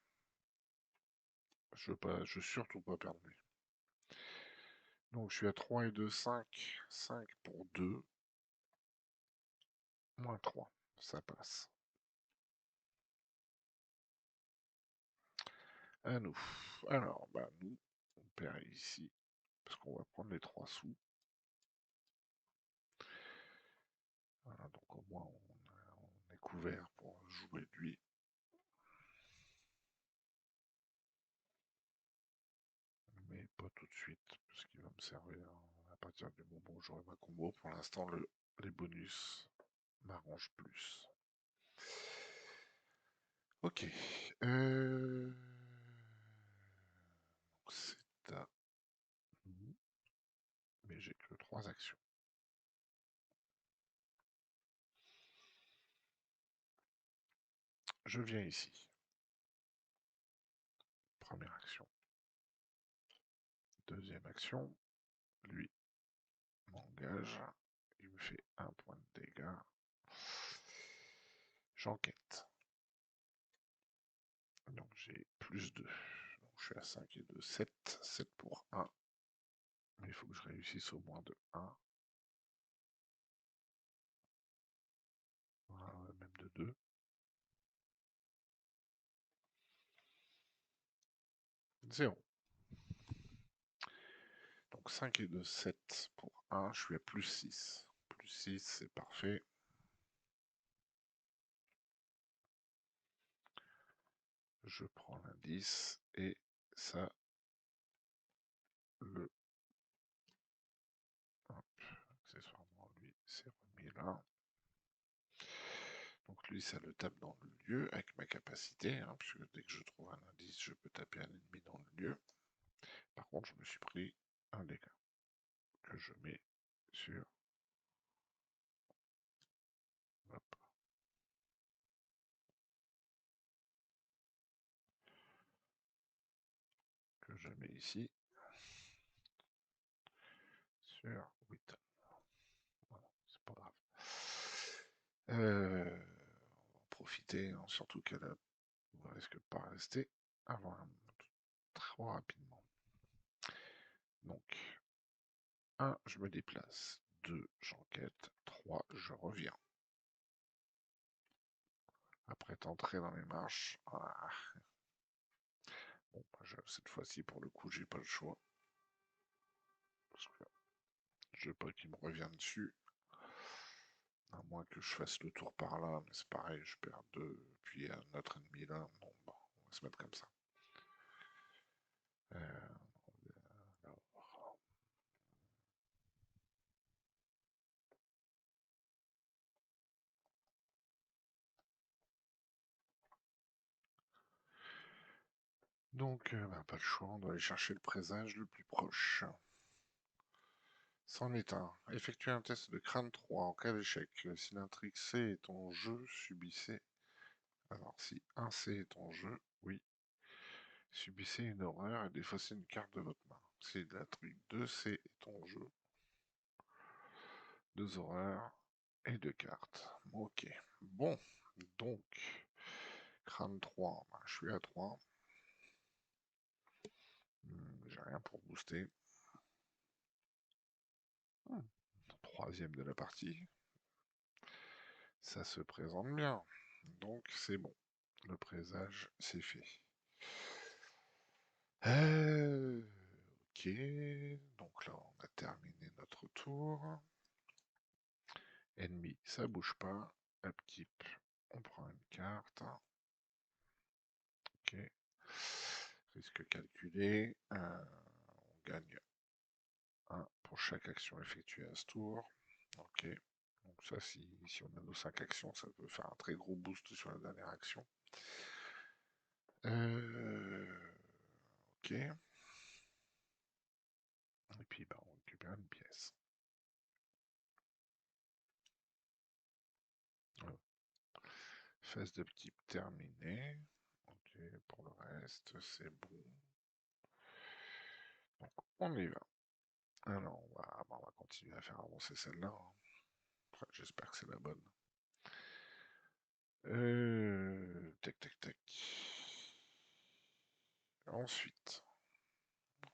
S1: Je veux surtout pas perdre lui. Donc je suis à 3 et 2, 5. 5 pour 2. Moins 3. Ça passe. À nous. Alors, bah nous, on perd ici. Parce qu'on va prendre les 3 sous. Voilà, donc au moins on est couvert pour jouer lui. Mais pas tout de suite, parce qu'il va me servir à partir du moment où j'aurai ma combo. Pour l'instant, les bonus m'arrangent plus. Ok. C'est à nous. Mais j'ai que 3 actions. Je viens ici. Première action. Deuxième action. Lui m'engage. Il me fait 1 point de dégâts. J'enquête. Donc j'ai plus 2. Donc je suis à 5 et 2, 7. 7 pour 1. Mais il faut que je réussisse au moins de 1. Voilà, même de 2. 0. Donc 5 et 2, 7 pour 1. Je suis à plus 6. Plus 6, c'est parfait. Je prends l'indice et ça, le... Hop, accessoirement, lui, c'est remis là. Donc lui, ça le tape dans le lieu avec ma capacité, hein, puisque dès que je trouve un indice, je peux taper un ennemi dans le lieu. Par contre, je me suis pris un dégât que je mets sur... Hop. Que je mets ici sur 8. Voilà, c'est pas grave. On va en profiter, hein, surtout qu'elle ne risque pas rester avant trop rapidement. Donc, 1, je me déplace. 2, j'enquête. 3, je reviens. Après être entré dans les marches. Ah. Bon, cette fois-ci, pour le coup, j'ai pas le choix. Parce que je veux pas qu'il me revienne dessus. À moins que je fasse le tour par là, mais c'est pareil, je perds 2, puis un autre ennemi là. Bon, bah, on va se mettre comme ça. Alors. Donc, bah, pas le choix, on doit aller chercher le présage le plus proche. C'en est un. Effectuez un test de crâne 3 en cas d'échec. Si l'intrigue C est en jeu, subissez... Alors, si 1C est en jeu, oui. Subissez une horreur et défaussez une carte de votre main. Si l'intrigue 2C est en jeu, 2 horreurs et 2 cartes. Ok. Bon, donc, crâne 3, bah, je suis à 3. J'ai rien pour booster. Troisième de la partie. Ça se présente bien. Donc c'est bon. Le présage, c'est fait. Ok. Donc là, on a terminé notre tour. Ennemi, ça bouge pas. Upkeep, on prend une carte. Ok. Risque calculé. On gagne 1 pour chaque action effectuée à ce tour. Ok. Donc ça, si on a nos 5 actions, ça peut faire un très gros boost sur la dernière action. Ok. Et puis, bah, on récupère une pièce. Phase de type terminée. Ok, pour le reste, c'est bon. Donc, on y va. Alors, on va continuer à faire avancer celle-là. Hein. Enfin, j'espère que c'est la bonne. Tac, tac, tac. Ensuite,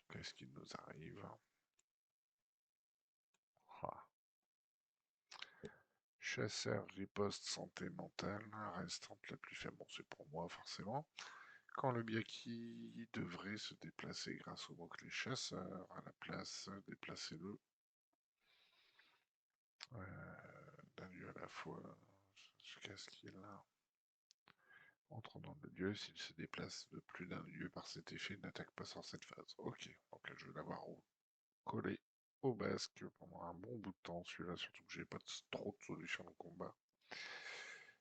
S1: qu'est-ce qui nous arrive? Ah. Chasseur, riposte, santé mentale, restante la plus faible. Bon, c'est pour moi, forcément. Quand le Byaki devrait se déplacer grâce au mot-clé chasseur, à la place, déplacez-le d'un lieu à la fois jusqu'à ce qu'il entre dans le lieu. S'il se déplace de plus d'un lieu par cet effet, il n'attaque pas sur cette phase. Ok, donc là je vais l'avoir collé au basque pendant un bon bout de temps, celui-là, surtout que j'ai pas trop de solutions de combat.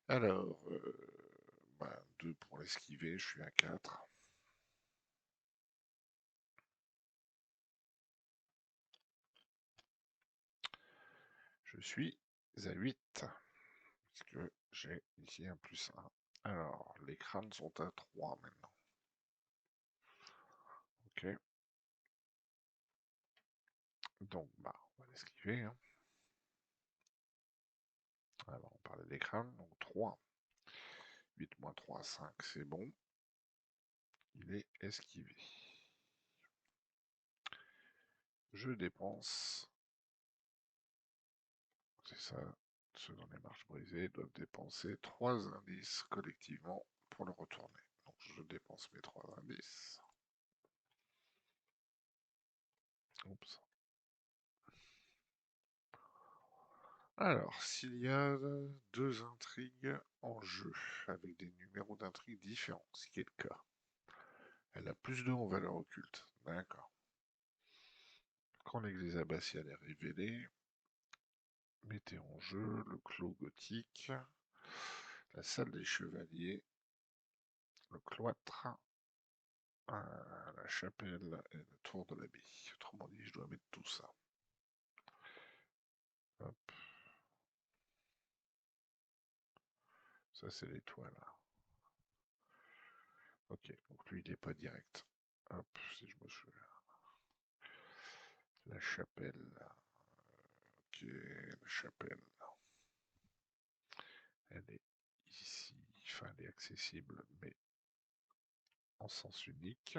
S1: Alors, 2 pour l'esquiver, je suis à 4. Je suis à 8, puisque j'ai ici un +1. Alors, les crânes sont à 3 maintenant. Ok. Donc, on va l'esquiver. Hein. Alors, on parlait des crânes, donc 3. 8 moins 3, 5, c'est bon. Il est esquivé. Je dépense. C'est ça. Ceux dans les marches brisées doivent dépenser 3 indices collectivement pour le retourner. Donc je dépense mes 3 indices. Oups. Alors, s'il y a 2 intrigues en jeu, avec des numéros d'intrigue différents, ce qui est le cas, elle a +2 en valeur occulte. D'accord. Quand l'église abbatiale est révélée, mettez en jeu le clos gothique, la salle des chevaliers, le cloître, la chapelle et la tour de l'abbaye. Autrement dit, je dois mettre tout ça. Hop. Ça, c'est l'étoile. Ok, donc lui, il n'est pas direct. Hop, si je me souviens. La chapelle. Ok, la chapelle. Elle est ici. Enfin, elle est accessible, mais en sens unique.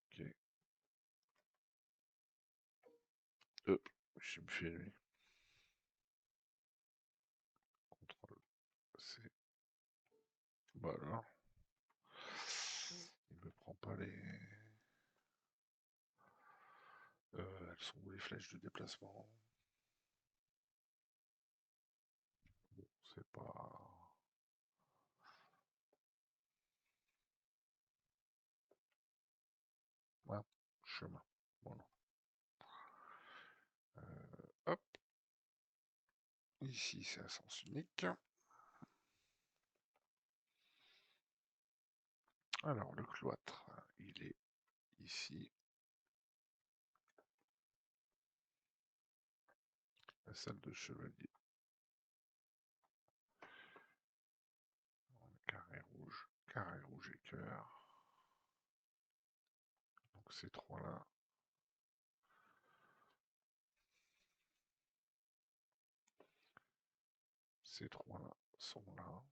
S1: Ok. Hop, je me fais lui. CTRL C. Voilà. Il me prend pas les. Elles sont où les flèches de déplacement? Bon, c'est pas. Ouais, chemin. Voilà. Hop. Ici, c'est à sens unique. Alors, le cloître, il est ici. La salle de chevalier. Carré rouge et cœur. Donc ces trois-là. Ces trois-là sont là.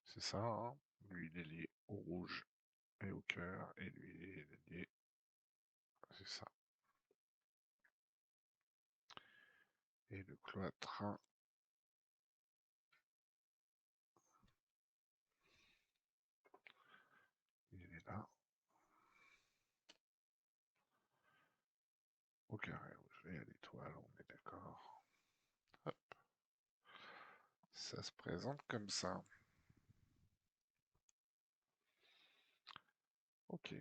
S1: C'est ça, hein. Lui, il est lié au rouge et au cœur. Et lui, il est lié. C'est ça. Et le cloître. Il est là. Au carré rouge et à l'étoile, on est d'accord. Hop. Ça se présente comme ça. Ok,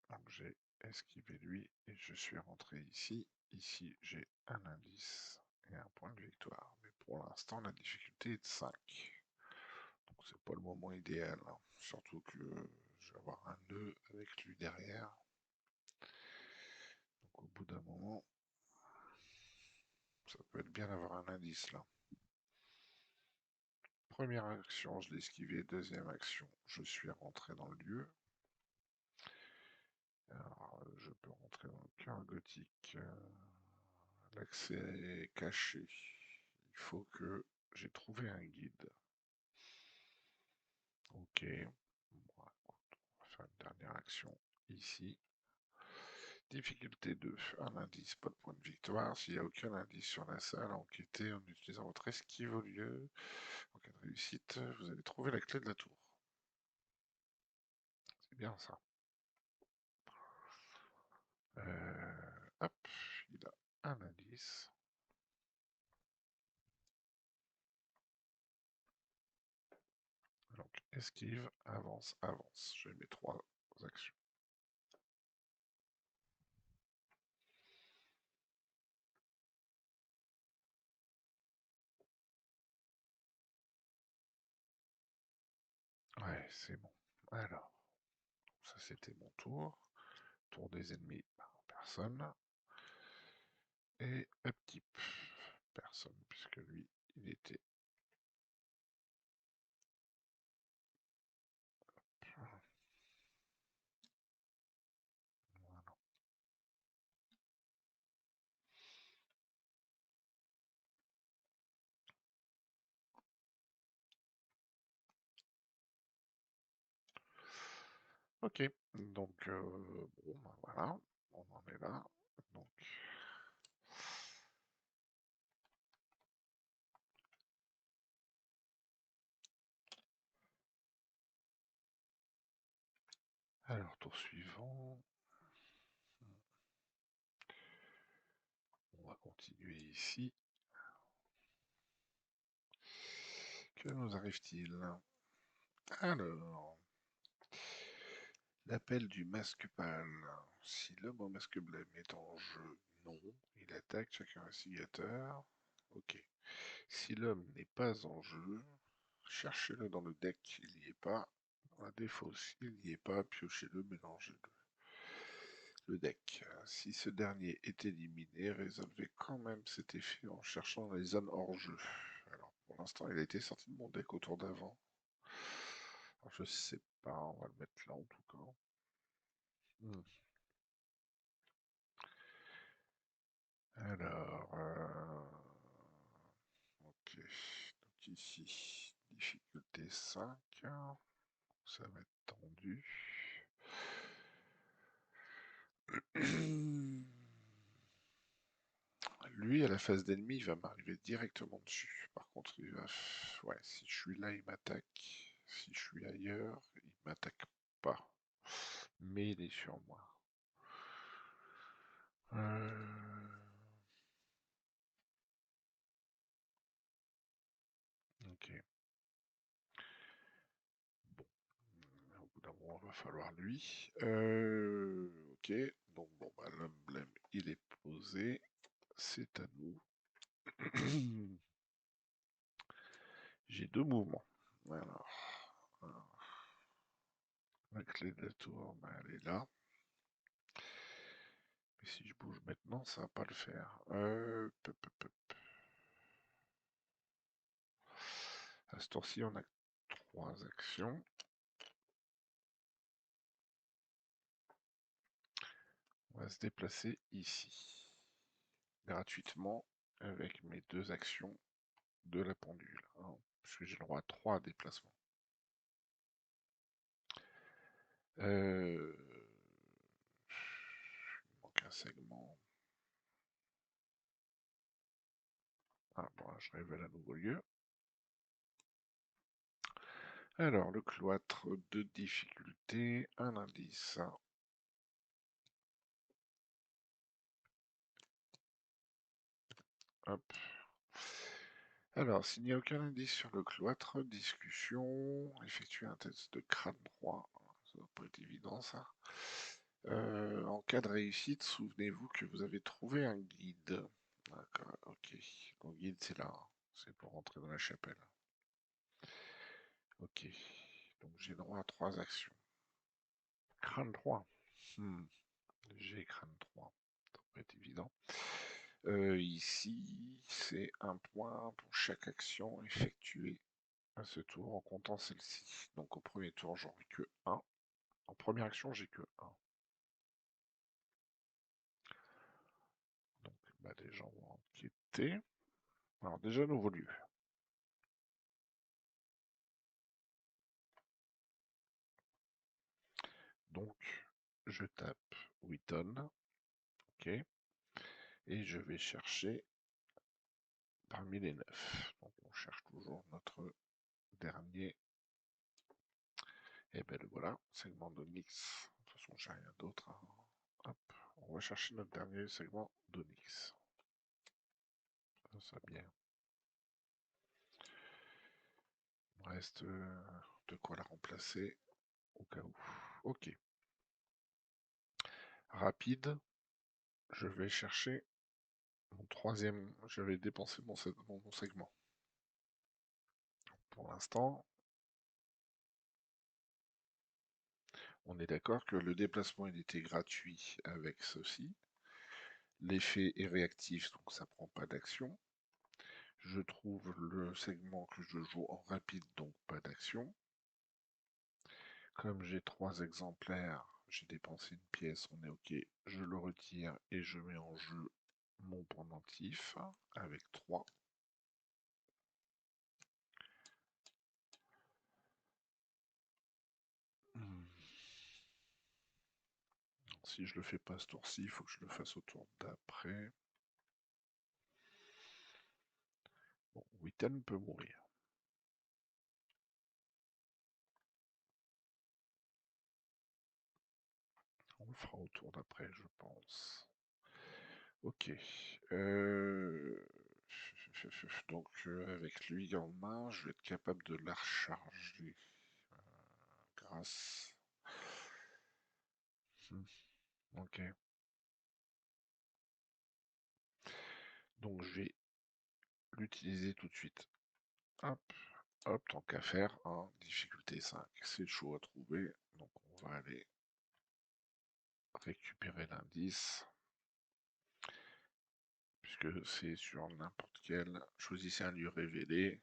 S1: donc j'ai esquivé lui et je suis rentré ici. Ici, j'ai un indice et un point de victoire. Mais pour l'instant, la difficulté est de 5. Donc c'est pas le moment idéal, hein. Surtout que je vais avoir un nœud avec lui derrière. Donc au bout d'un moment, ça peut être bien d'avoir un indice là. Première action, je l'ai esquivé. Deuxième action, je suis rentré dans le lieu. Alors, je peux rentrer dans le cœur gothique. L'accès est caché. Il faut que j'ai trouvé un guide. Ok. Bon, écoute, on va faire une dernière action ici. Difficulté 2. Un indice, pas de point de victoire. S'il n'y a aucun indice sur la salle, enquêtez en utilisant votre esquive au lieu. En cas de réussite, vous allez trouver la clé de la tour. C'est bien ça. Hop, il a un indice. Donc, esquive, avance, avance. J'ai mes 3 actions. Ouais, c'est bon. Alors, ça c'était mon tour. Tour des ennemis, personne. Et upkeep, personne, puisque lui, il était... Voilà. Ok, donc bon, ben voilà, on en est là. Donc, alors tour suivant, on va continuer ici. Que nous arrive-t-il? Alors, l'appel du masque pâle. Si l'homme au masque blême est en jeu, non, il attaque chaque investigateur. Ok. Si l'homme n'est pas en jeu, cherchez-le dans le deck, il n'y est pas. Dans la défausse, il n'y est pas, piochez-le, mélangez-le. Le deck. Si ce dernier est éliminé, résolvez quand même cet effet en cherchant les zones hors jeu. Alors pour l'instant, il a été sorti de mon deck au tour d'avant. Alors je sais pas, on va le mettre là en tout cas. Alors, ok. Donc ici, difficulté 5. Ça va être tendu. Lui, à la phase d'ennemi, il va m'arriver directement dessus. Par contre, il va... Ouais, si je suis là, il m'attaque. Si je suis ailleurs, il m'attaque pas. Mais il est sur moi. Ok. Bon. Au bout d'un moment, il va falloir lui. Ok. Donc, bon, bah, l'emblème, il est posé. C'est à nous. J'ai 2 mouvements. Alors, la clé de la tour, bah, elle est là. Mais si je bouge maintenant, ça va pas le faire. À ce tour-ci, on a 3 actions. On va se déplacer ici. Gratuitement, avec mes 2 actions de la pendule. Hein, puisque j'ai le droit à 3 déplacements. Il manque un segment. Ah, bon, là, je révèle un nouveau lieu. Alors, le cloître de difficulté, un indice. Hop. Alors, s'il n'y a aucun indice sur le cloître, discussion, effectuer un test de crâne droit. Ça doit pas être évident, ça. En cas de réussite, souvenez-vous que vous avez trouvé un guide. D'accord, ok. Mon guide, c'est là. C'est pour rentrer dans la chapelle. Ok. Donc j'ai droit à 3 actions. Crâne droit. Hmm. J'ai crâne droit. Ça peut être évident. Ici, c'est un point pour chaque action effectuée à ce tour en comptant celle-ci. Donc au premier tour, j'en ai que un. En première action, j'ai que un. Donc bah, les gens vont enquêter. Alors déjà, nouveau lieu. Donc je tape Wheaton, ok, et je vais chercher parmi les 9. Donc on cherche toujours notre dernier. Et ben le voilà, segment d'Onyx. De toute façon, j'ai rien d'autre, hein. Hop, on va chercher notre dernier segment d'Onyx. Ça bien. Il me reste de quoi la remplacer au cas où. Ok. Rapide, je vais chercher mon troisième. Je vais dépenser mon segment. Pour l'instant, on est d'accord que le déplacement il était gratuit avec ceci. L'effet est réactif, donc ça prend pas d'action. Je trouve le segment que je joue en rapide, donc pas d'action. Comme j'ai 3 exemplaires, j'ai dépensé une pièce, on est ok. Je le retire et je mets en jeu mon pendentif avec 3. Si je le fais pas ce tour-ci, il faut que je le fasse au tour d'après. Bon, Witten peut mourir. On le fera au tour d'après, je pense. Ok. Donc, avec lui en main, je vais être capable de la recharger. Grâce. Hmm, ok. Donc, je vais l'utiliser tout de suite. Hop, hop, tant qu'à faire, hein, difficulté 5. C'est chaud à trouver. Donc, on va aller récupérer l'indice. Puisque c'est sur n'importe quel. Choisissez un lieu révélé.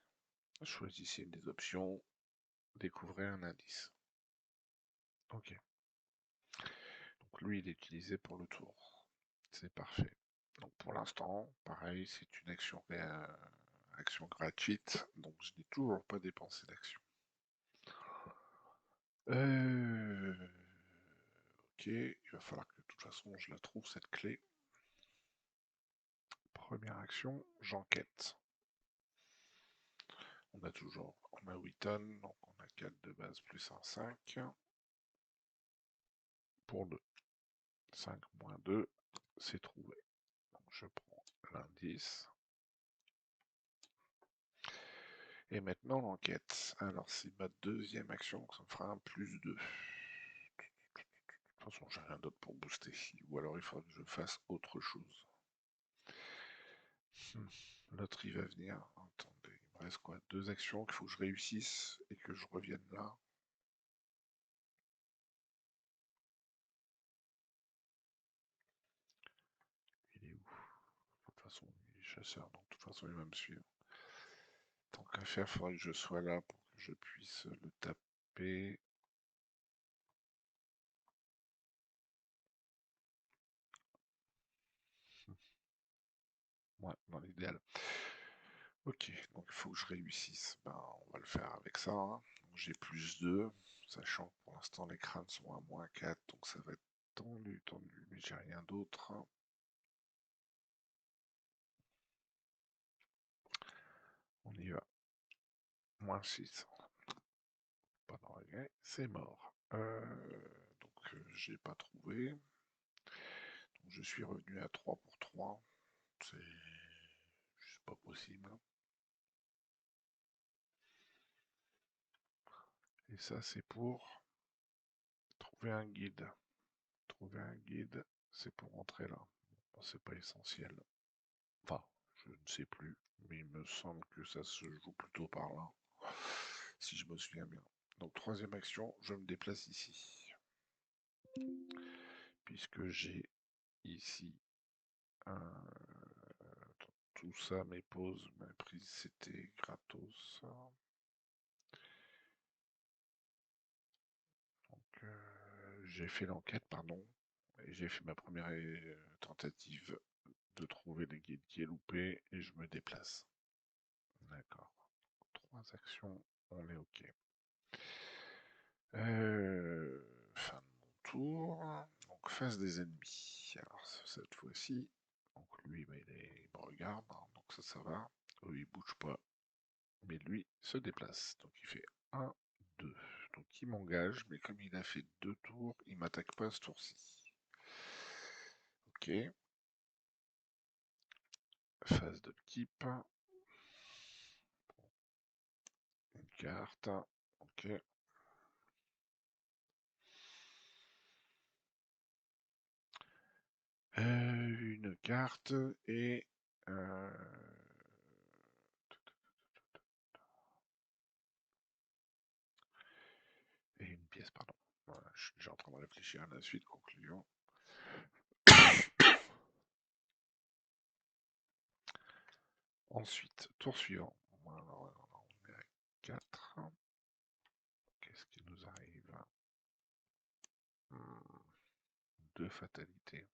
S1: Choisissez des options. Découvrez un indice. Ok. Donc lui, il est utilisé pour le tour. C'est parfait. Donc pour l'instant, pareil, c'est une action gratuite. Donc je n'ai toujours pas dépensé d'action. Euh, ok, il va falloir que de toute façon je la trouve cette clé. Première action, j'enquête. On a 8 tonnes, donc on a 4 de base plus un 5. Pour 2. 5 moins 2, c'est trouvé. Donc je prends l'indice. Et maintenant l'enquête. Alors c'est ma deuxième action, ça me fera un plus 2. De toute façon, j'ai rien d'autre pour booster. Ou alors il faudra que je fasse autre chose. Hmm. L'autre il va venir. Attendez, il me reste quoi? 2 actions qu'il faut que je réussisse et que je revienne là. Il est où? De toute façon, il est chasseur, donc de toute façon il va me suivre. Tant qu'à faire, il faudrait que je sois là pour que je puisse le taper. Ouais, dans l'idéal. Ok, donc il faut que je réussisse. Ben, on va le faire avec ça, hein. J'ai plus 2, sachant que pour l'instant les crânes sont à moins 4, donc ça va être tendu, tendu, mais j'ai rien d'autre. On y va. Moins 6. Pas de regret, c'est mort. Donc j'ai pas trouvé. Donc je suis revenu à 3 pour 3. C'est pas possible. Et ça, c'est pour trouver un guide. Trouver un guide, c'est pour entrer là. Bon, c'est pas essentiel. Enfin, je ne sais plus, mais il me semble que ça se joue plutôt par là, si je me souviens bien. Donc, troisième action, je me déplace ici. Puisque j'ai ici tout ça, mes pauses, mes prises, c'était gratos. Donc, j'ai fait l'enquête, pardon, et j'ai fait ma première tentative de trouver le guide qui est loupé, et je me déplace. D'accord. Trois actions, on est OK. Fin de mon tour. Donc, face des ennemis. Alors, cette fois-ci, donc lui, bah, il me regarde, hein, donc ça va. Eux, il bouge pas. Mais lui se déplace. Donc, il fait 1, 2. Donc, il m'engage, mais comme il a fait 2 tours, il m'attaque pas ce tour-ci. Ok. Phase de type. Une carte. Ok. Une carte et une pièce, pardon. Voilà, je suis déjà en train de réfléchir à la suite, conclusion. Ensuite, tour suivant. Alors, on est à 4. Qu'est-ce qui nous arrive? 2 fatalités.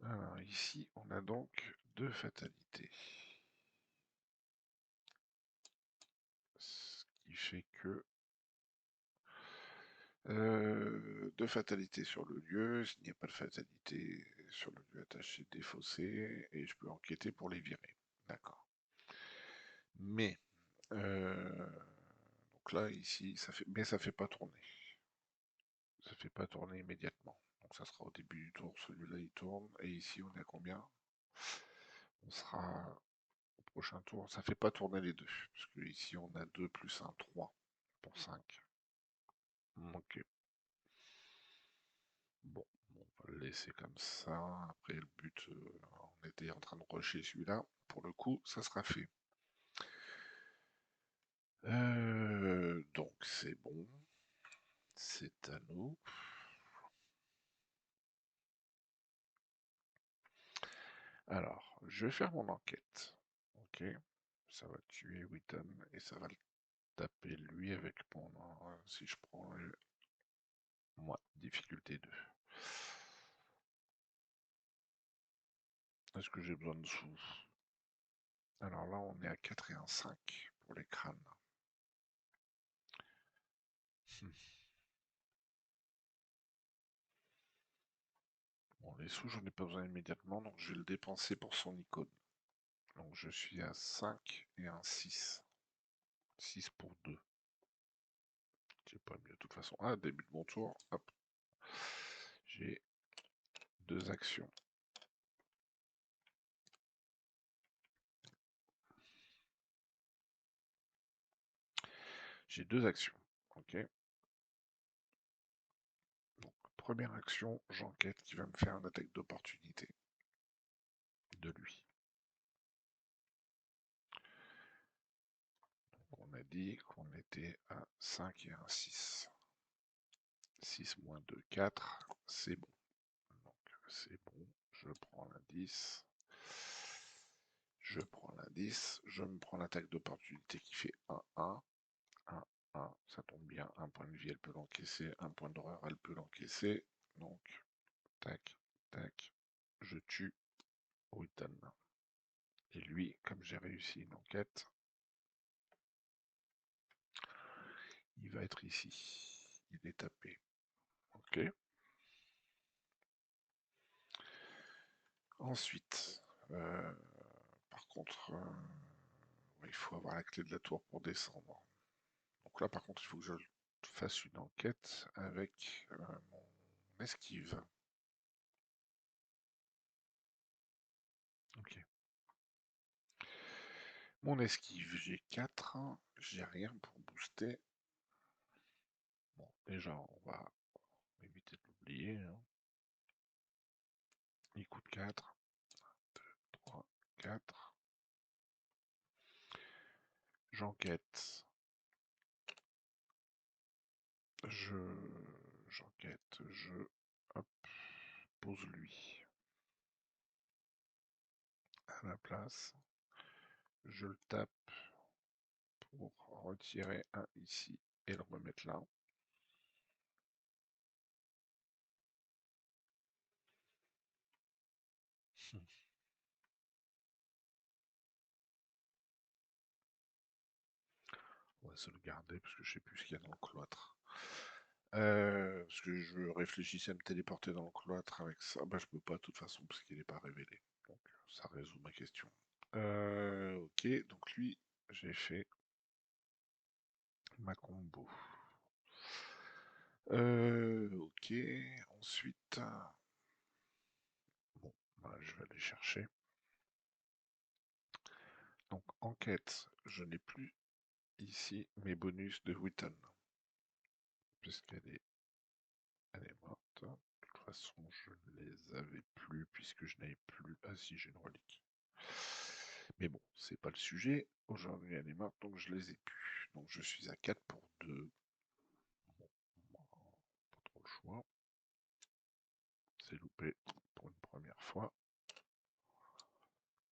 S1: Alors ici, on a donc 2 fatalités. Ce qui fait que 2 fatalités sur le lieu, s'il n'y a pas de fatalité sur le lieu attaché, défaussé, et je peux enquêter pour les virer. D'accord. Mais, donc là, ici, mais ça fait pas tourner. Ça fait pas tourner immédiatement. Donc ça sera au début du tour, celui-là il tourne, et ici on est à combien? On sera au prochain tour, ça fait pas tourner les deux, parce que ici on a 2 plus 1, 3 pour 5. Ok. Bon, on va le laisser comme ça. Après le but, on était en train de rusher celui-là. Pour le coup, ça sera fait. Donc c'est bon. C'est à nous. Alors, je vais faire mon enquête. Ok. Ça va tuer Witten et ça va le taper lui avec mon... Si je prends moi, difficulté 2. Est-ce que j'ai besoin de sous? Alors là, on est à 4 et un 5 pour les crânes. Bon, les sous, j'en ai pas besoin immédiatement, donc je vais le dépenser pour son icône. Donc je suis à 5 et un 6. 6 pour 2. C'est pas mieux de toute façon. Ah, début de mon tour, hop. J'ai 2 actions. J'ai 2 actions. Ok. Donc, première action, j'enquête qui va me faire une attaque d'opportunité de lui. Donc, on a dit qu'on était à 5 et un 6. 6 moins 2, 4. C'est bon. Donc, c'est bon. Je prends l'indice. Je prends l'indice. Je me prends l'attaque d'opportunité qui fait 1, 1. 1, 1. Ça tombe bien. Un point de vie, elle peut l'encaisser. Un point d'horreur, elle peut l'encaisser. Donc, tac, tac. Je tue Witten. Et lui, comme j'ai réussi une enquête, il va être ici. Il est tapé. Ok. Ensuite, par contre, il faut avoir la clé de la tour pour descendre. Donc là, par contre, il faut que je fasse une enquête avec mon esquive. Mon esquive, j'ai 4. J'ai rien pour booster. Bon, déjà, on va éviter de l'oublier, hein. Il coûte 4. 3, 4. J'enquête. J'enquête. Hop, pose lui à la place. Je le tape pour retirer un ici et le remettre là. On va se le garder parce que je sais plus ce qu'il y a dans le cloître. Parce que je réfléchissais à me téléporter dans le cloître avec ça. Bah, je peux pas de toute façon parce qu'il n'est pas révélé. Donc ça résout ma question. Ok, donc lui, j'ai fait ma combo. Ok, ensuite, bon, voilà, je vais aller chercher. Donc enquête, je n'ai plus ici mes bonus de Witten, elle est morte. De toute façon, je ne les avais plus puisque je n'avais plus. Ah si, j'ai une relique. Mais bon, c'est pas le sujet. Aujourd'hui, elle est morte, donc je les ai plus. Donc je suis à 4 pour 2. Bon, pas trop le choix. C'est loupé pour une première fois.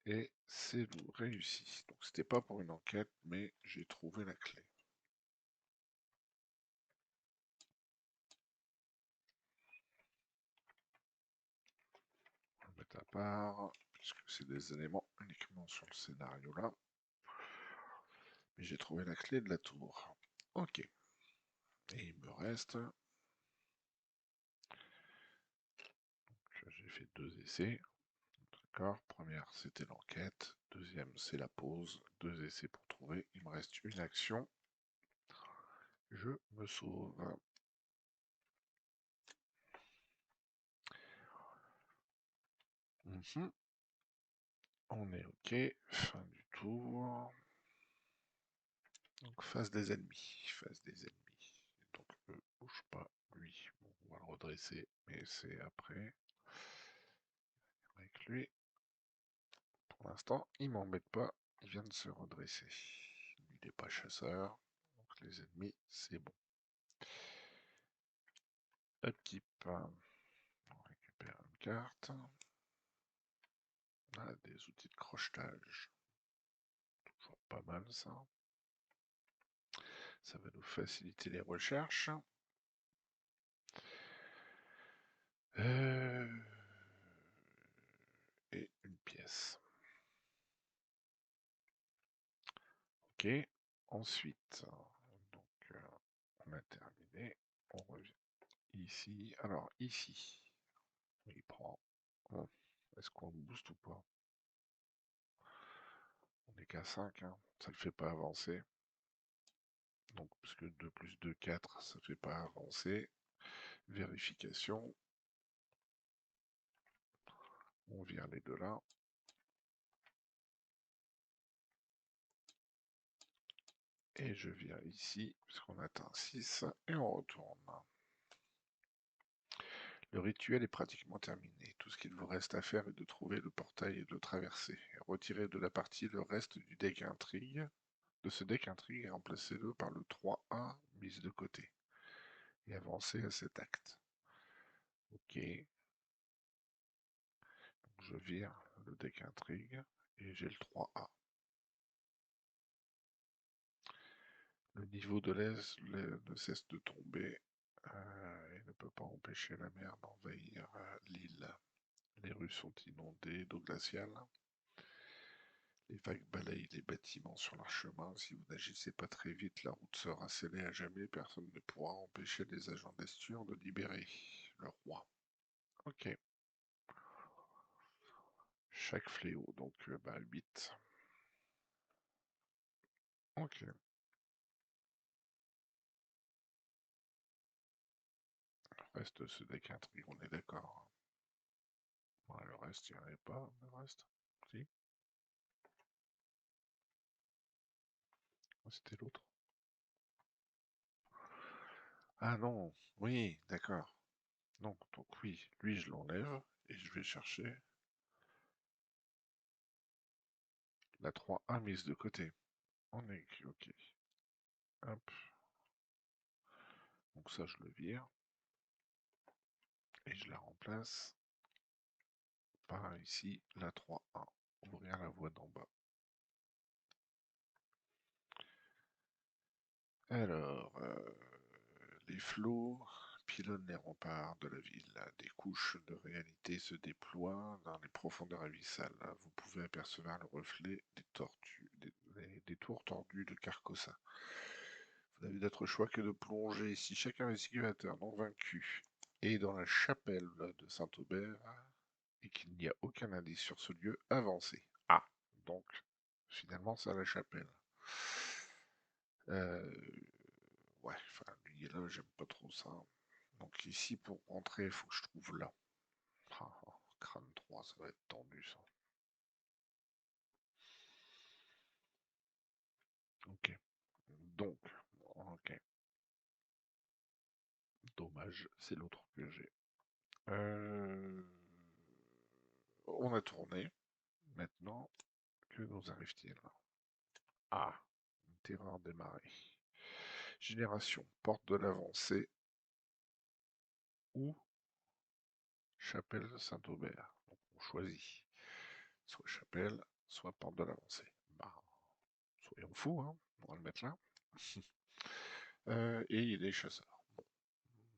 S1: Et c'est réussi. Donc c'était pas pour une enquête, mais j'ai trouvé la clé. On va le mettre à part, puisque c'est des éléments uniquement sur le scénario là. Mais j'ai trouvé la clé de la tour. Ok. Et il me reste. J'ai fait 2 essais. D'accord. Première, c'était l'enquête. Deuxième, c'est la pause. 2 essais pour trouver. Il me reste une action. Je me sauve. On est ok. Fin du tour. Donc face des ennemis. Face des ennemis. Donc bouge pas. Lui, bon, on va le redresser, mais c'est après. Avec lui. Pour l'instant, il m'embête pas. Il vient de se redresser. Il n'est pas chasseur. Donc les ennemis, c'est bon. Upkeep. On récupère une carte. On a des outils de crochetage. Toujours pas mal ça. Ça va nous faciliter les recherches. Et une pièce. Ok. Ensuite, donc on a terminé. On revient ici. Alors ici, il prend. Est-ce qu'on le booste ou pas? On est qu'à 5, hein. Ça le fait pas avancer. Donc, parce que 2 plus 2, 4, ça fait pas avancer. Vérification. On vire les deux là. Et je vire ici, puisqu'on atteint 6, et on retourne. Le rituel est pratiquement terminé. Tout ce qu'il vous reste à faire est de trouver le portail et de le traverser. Retirez de la partie le reste du deck intrigue, de ce deck intrigue et remplacez-le par le 3A mis de côté. Et avancez à cet acte. Ok. Donc je vire le deck intrigue et j'ai le 3A. Le niveau de l'aise ne cesse de tomber et ne peut pas empêcher la mer d'envahir l'île. Les rues sont inondées d'eau glaciale. Les vagues balayent les bâtiments sur leur chemin. Si vous n'agissez pas très vite, la route sera scellée à jamais. Personne ne pourra empêcher les agents d'Estur de libérer le roi. Ok. Chaque fléau, donc 8. Ok. Le reste, ce deck intrigue, on est d'accord. Ouais, le reste, il n'y en avait pas, le reste. Si. C'était l'autre. Ah non, oui, d'accord. Donc oui, lui je l'enlève et je vais chercher la 3A mise de côté. On est ok. Hop. Donc ça je le vire et je la remplace par ici la 3A. Ouvrir la voie d'en bas. Alors, les flots pilonnent les remparts de la ville. Des couches de réalité se déploient dans les profondeurs abyssales. Vous pouvez apercevoir le reflet des tours tordues de Carcossa. Vous n'avez d'autre choix que de plonger ici. Chaque investigateur non vaincu est dans la chapelle de Saint-Aubert et qu'il n'y a aucun indice sur ce lieu avancé. Ah, donc finalement c'est à la chapelle. Euh, ouais, enfin lui là j'aime pas trop ça. Donc ici pour rentrer il faut que je trouve là. Ah, crâne 3, ça va être tendu ça. Ok. Donc, ok. Dommage, c'est l'autre que j'ai. Euh, On a tourné. Maintenant, que nous arrive-t-il? Ah, une terreur démarrée. Génération, porte de l'avancée ou chapelle Saint-Aubert. Donc on choisit soit chapelle, soit porte de l'avancée. Bah, soyons fous, hein. On va le mettre là. Et il est chasseur. Bon,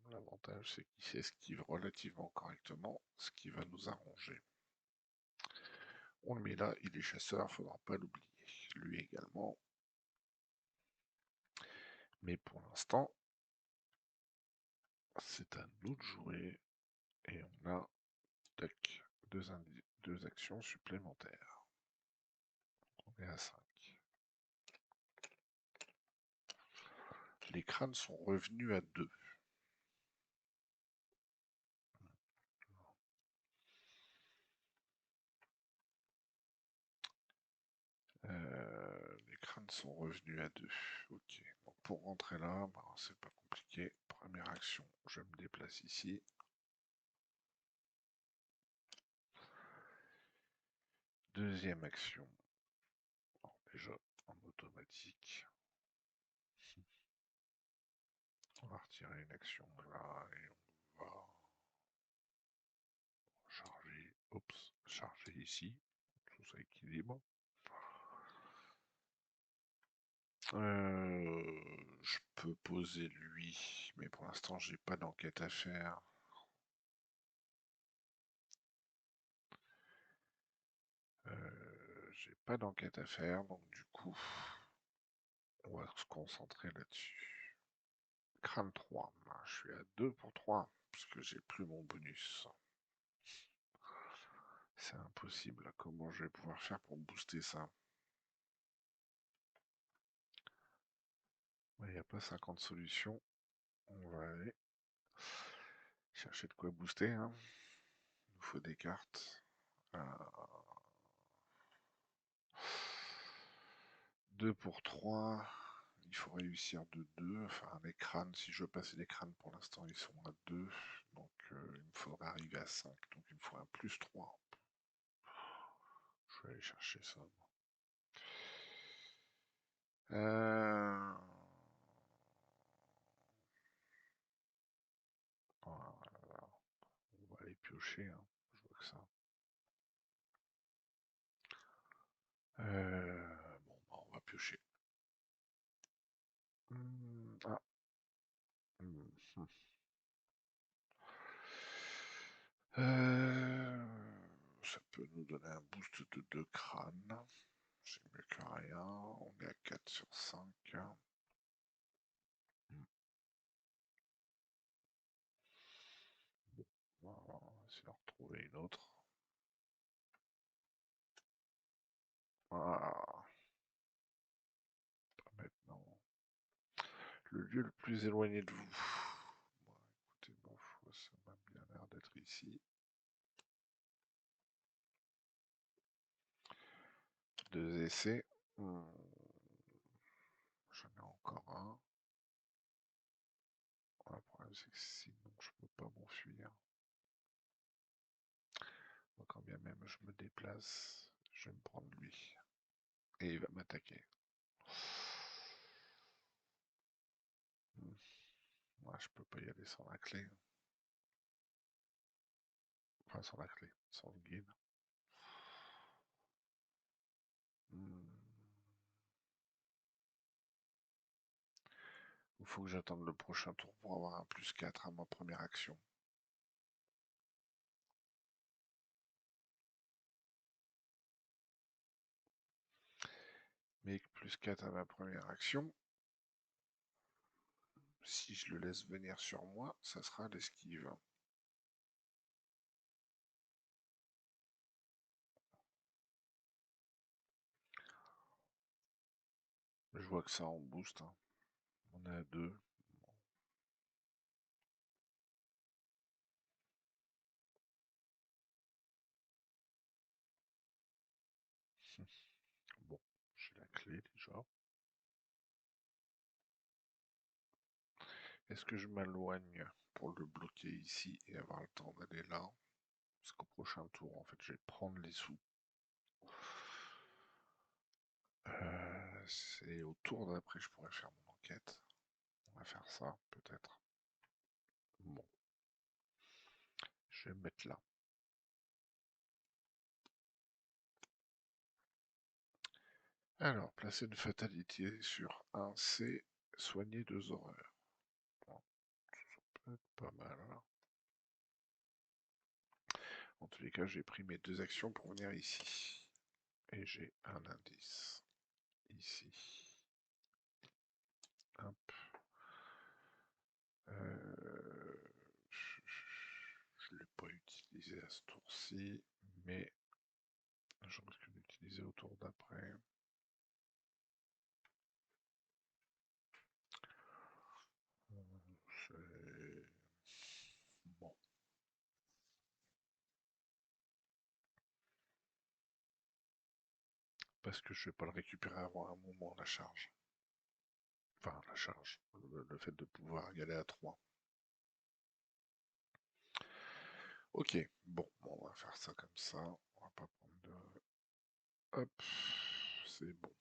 S1: l'avantage c'est qu'il s'esquive relativement correctement, ce qui va nous arranger. On le met là, il est chasseur, faudra pas l'oublier. Lui également. Mais pour l'instant, c'est à nous de jouer. Et on a tac, deux actions supplémentaires. On est à 5. Les crânes sont revenus à 2. Les crânes sont revenus à 2. Ok. Donc pour rentrer là, bah, c'est pas compliqué. Première action, je me déplace ici. Deuxième action. Bon, déjà en automatique. On va retirer une action là et on va charger. Oups, charger ici. Tout ça équilibre. Je peux poser lui, mais pour l'instant j'ai pas d'enquête à faire. J'ai pas d'enquête à faire, donc du coup, on va se concentrer là-dessus. Crâne 3, je suis à 2 pour 3, puisque j'ai plus mon bonus. C'est impossible, comment je vais pouvoir faire pour booster ça? Il n'y a pas 50 solutions, on va aller chercher de quoi booster, hein. Il nous faut des cartes. 2 pour 3, il faut réussir de 2, enfin les crânes, si je veux passer les crânes pour l'instant ils sont à 2, donc il me faudrait arriver à 5, donc il me faut un plus 3. Je vais aller chercher ça. Euh... Voilà, on va aller piocher, hein. Je vois que ça. Bon, bah, on va piocher. Ah. Hmm. Ça peut nous donner un boost de 2 crânes. C'est mieux que rien. On est à 4 sur 5. Bon, on va essayer d'en retrouver une autre. Ah, pas maintenant. Le lieu le plus éloigné de vous. Bon, écoutez, bon, ça m'a bien l'air d'être ici. 2 essais. c'est que sinon je peux pas m'enfuir. Quand bien même je me déplace, je vais me prendre lui. Et il va m'attaquer. Moi, je peux pas y aller sans la clé. Enfin, sans la clé, sans le guide. Il faut que j'attende le prochain tour pour avoir un +4 à ma première action. Mais +4 à ma première action, si je le laisse venir sur moi, ça sera l'esquive. Je vois que ça en booste. Hein. On est à 2. Bon, j'ai la clé déjà. Est-ce que je m'éloigne pour le bloquer ici et avoir le temps d'aller là? Parce qu'au prochain tour, en fait, je vais prendre les sous. C'est au tour d'après que je pourrais faire mon enquête. On va faire ça, peut-être. Bon. Je vais me mettre là. Alors, placer une fatalité sur un C, soigner 2 horreurs. Bon, ça peut être pas mal. Hein. En tous les cas, j'ai pris mes 2 actions pour venir ici. Et j'ai un indice. Ici. Hop. Je ne l'ai pas utilisé à ce tour-ci, mais je risque d'utiliser au tour d'après. Bon. Parce que je vais pas le récupérer avant un moment, la charge. Enfin, la charge. Le fait de pouvoir y aller à 3. Ok, bon, on va faire ça comme ça. On va pas prendre de... Hop, c'est bon.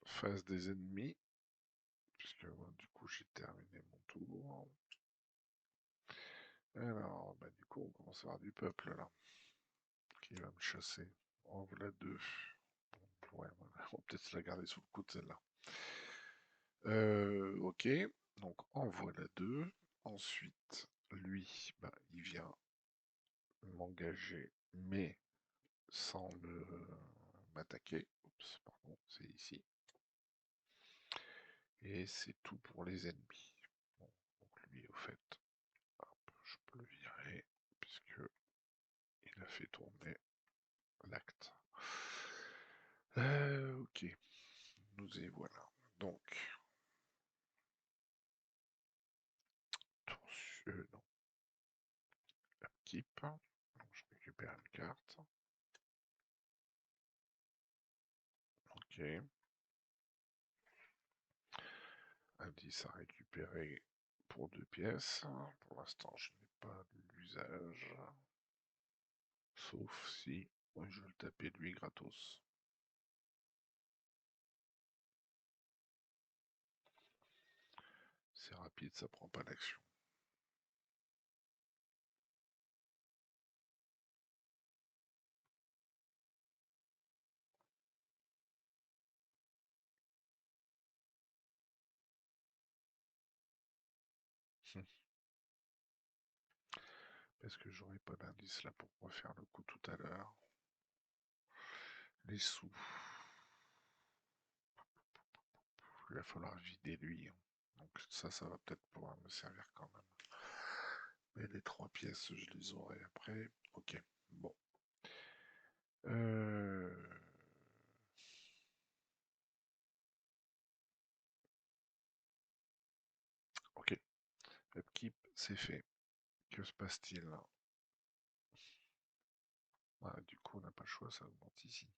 S1: Face des ennemis. Puisque du coup j'ai terminé mon tour. Alors, bah du coup on commence à avoir du peuple là. Qui va me chasser. En voilà 2. Ouais, voilà. On va peut-être se la garder sous le coude celle-là. Ok, donc en voilà 2. Ensuite, lui, bah, il vient m'engager, mais sans m'attaquer. Oups, pardon, c'est ici. Et c'est tout pour les ennemis. Bon, donc lui, au fait, hop, je peux le virer, puisque il a fait tourner l'acte. Ok, nous y voilà. Donc, non, upkeep. Donc, je récupère une carte. Ok. Indice à récupérer pour 2 pièces. Pour l'instant, je n'ai pas l'usage. Sauf si je veux le taper lui gratos. C'est rapide, ça prend pas d'action. Parce que j'aurais pas d'indice là pour refaire le coup tout à l'heure. Les sous. Il va falloir vider lui. Hein. Donc ça va peut-être pouvoir me servir quand même. Mais les 3 pièces, je les aurai après. Ok, bon. Ok, upkeep, c'est fait. Que se passe-t-il là? Ah, du coup, on n'a pas le choix, ça augmente ici.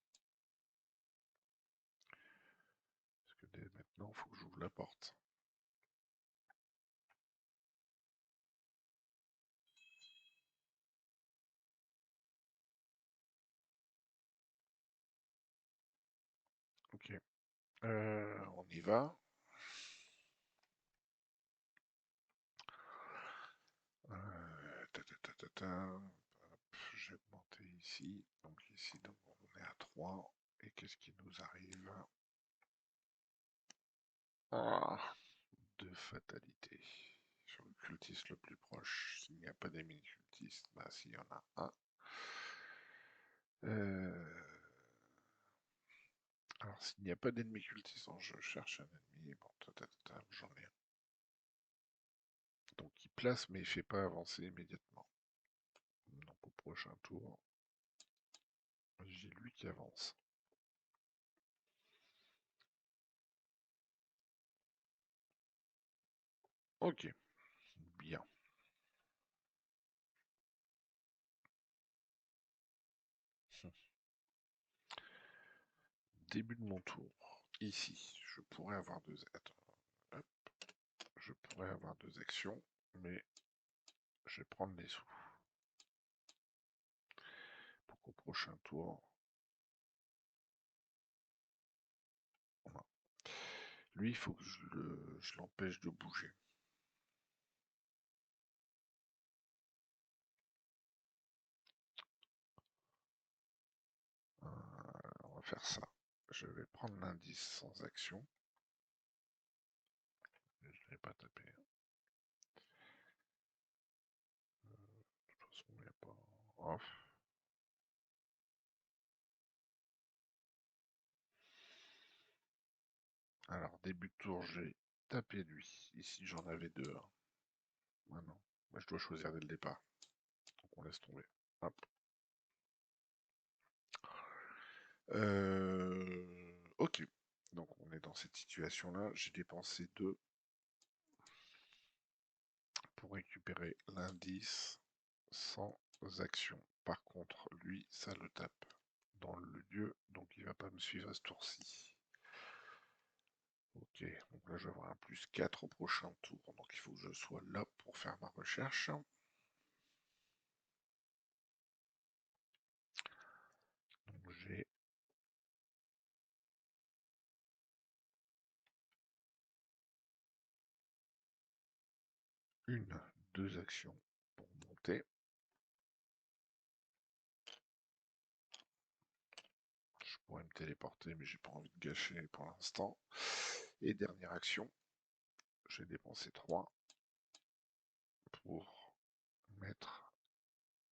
S1: Parce que dès Non, faut que j'ouvre la porte. Ok. On y va. Je vais monter ici. Donc ici, donc on est à 3. Et qu'est-ce qui nous arrive? Ah, de fatalité. Sur le cultiste le plus proche, s'il n'y a pas d'ennemi cultiste, bah s'il y en a un. Alors s'il n'y a pas d'ennemi cultiste, je cherche un ennemi. Bon, j'en ai un. Donc il place mais il fait pas avancer immédiatement. Donc au prochain tour, j'ai lui qui avance. Ok, bien. Début de mon tour. Ici, je pourrais avoir deux. Attends, hop. Je pourrais avoir deux actions, mais je vais prendre les sous. Pour qu'au prochain tour. Voilà. Lui, il faut que je l'empêche de bouger. On va faire ça. Je vais prendre l'indice sans action. Je ne l'ai pas tapé. De toute façon, il n'y a pas. Off. Alors, début de tour, j'ai tapé lui. Ici, j'en avais deux. Ah non. Moi, je dois choisir dès le départ. Donc, on laisse tomber. Hop. Ok. Donc, on est dans cette situation-là. J'ai dépensé 2 pour récupérer l'indice sans action. Par contre, lui, ça le tape dans le lieu, donc il va pas me suivre à ce tour-ci. Ok, donc là je vais avoir un +4 au prochain tour, donc il faut que je sois là pour faire ma recherche. Donc j'ai une, deux actions pour monter. Je pourrais me téléporter, mais j'ai pas envie de gâcher pour l'instant. Et dernière action, j'ai dépensé 3 pour mettre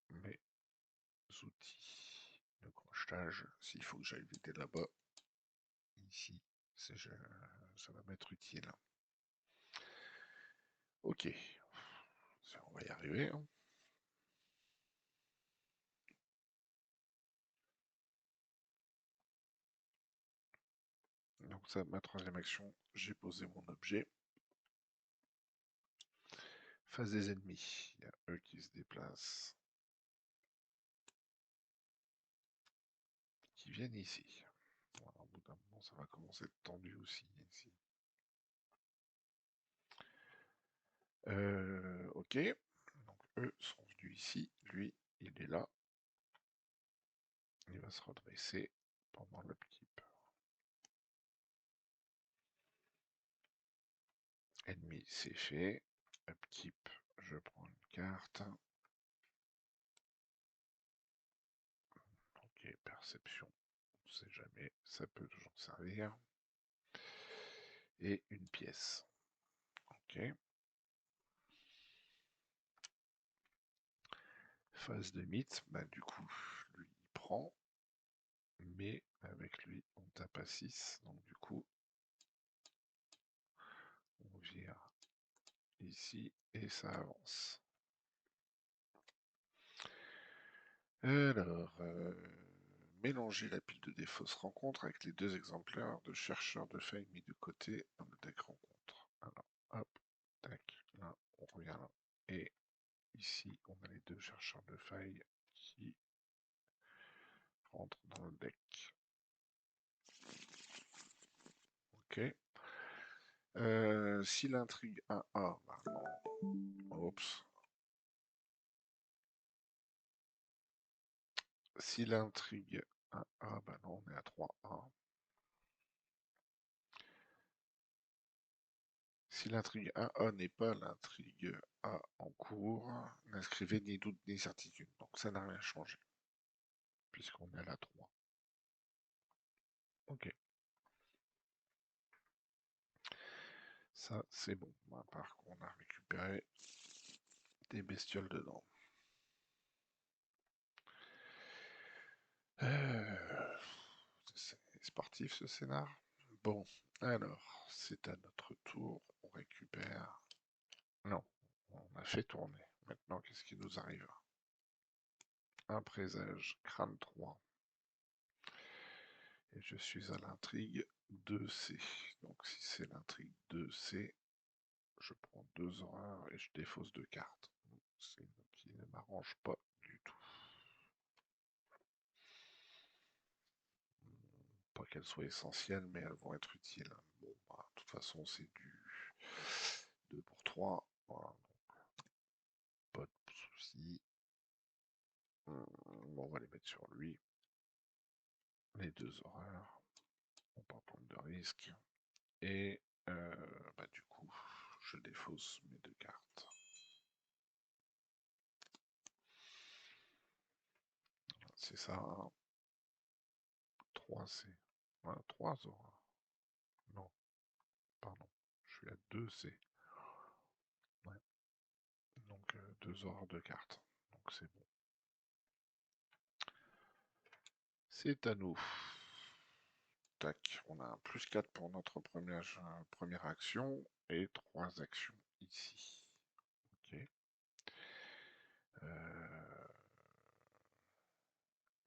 S1: mes outils de crochetage. S'il faut que j'aille vider là-bas, ici, ça va m'être utile. Ok, on va y arriver. Hein. Donc ça, ma troisième action, j'ai posé mon objet. Face des ennemis, il y a eux qui se déplacent, qui viennent ici. Voilà, au bout d'un moment, ça va commencer à être tendu aussi ici. Ok, donc eux sont venus ici, lui, il est là. Il va se redresser pendant l'upkeep. Ennemi, c'est fait. Upkeep, je prends une carte. Ok, perception, on ne sait jamais, ça peut toujours servir. Et une pièce. Ok. Phase de mythe, bah du coup, lui il prend, mais avec lui on tape à 6, donc du coup on vire ici et ça avance. Alors, mélanger la pile de dés fausses rencontres avec les deux exemplaires de chercheurs de failles mis de côté dans le deck rencontre. Alors, hop, tac, là, on revient là. Et ici, on a les deux chercheurs de failles qui rentrent dans le deck. Ok. Si l'intrigue 1A, bah non. Oups. Si l'intrigue 1A, bah non, on est à 3A. Si l'intrigue 1A n'est pas l'intrigue A en cours, n'inscrivez ni doute ni certitude. Donc ça n'a rien changé, puisqu'on est à la 3. Ok, ça c'est bon. À part qu'on a récupéré des bestioles dedans. C'est sportif ce scénar. Bon, alors, c'est à notre tour. On récupère. Non, on a fait tourner. Maintenant, qu'est-ce qui nous arrive? Un présage, crâne 3. Et je suis à l'intrigue 2C. Donc si c'est l'intrigue 2C, je prends 2 horreurs et je défausse 2 cartes. C'est une qui ne m'arrange pas du tout. Pas qu'elles soient essentielles, mais elles vont être utiles. Bon, bah, de toute façon, c'est du 2 pour 3. Voilà, pas de soucis. Bon, on va les mettre sur lui. Les 2 horreurs. On va prendre de risque. Et bah, du coup, je défausse mes 2 cartes. C'est ça, hein. 3C. Voilà, 3 horreurs. Non, pardon. Je suis à 2C. Ouais. Donc 2 horreurs de cartes. Donc c'est bon. C'est à nous. Tac, on a un plus 4 pour notre première action et 3 actions ici. Ok.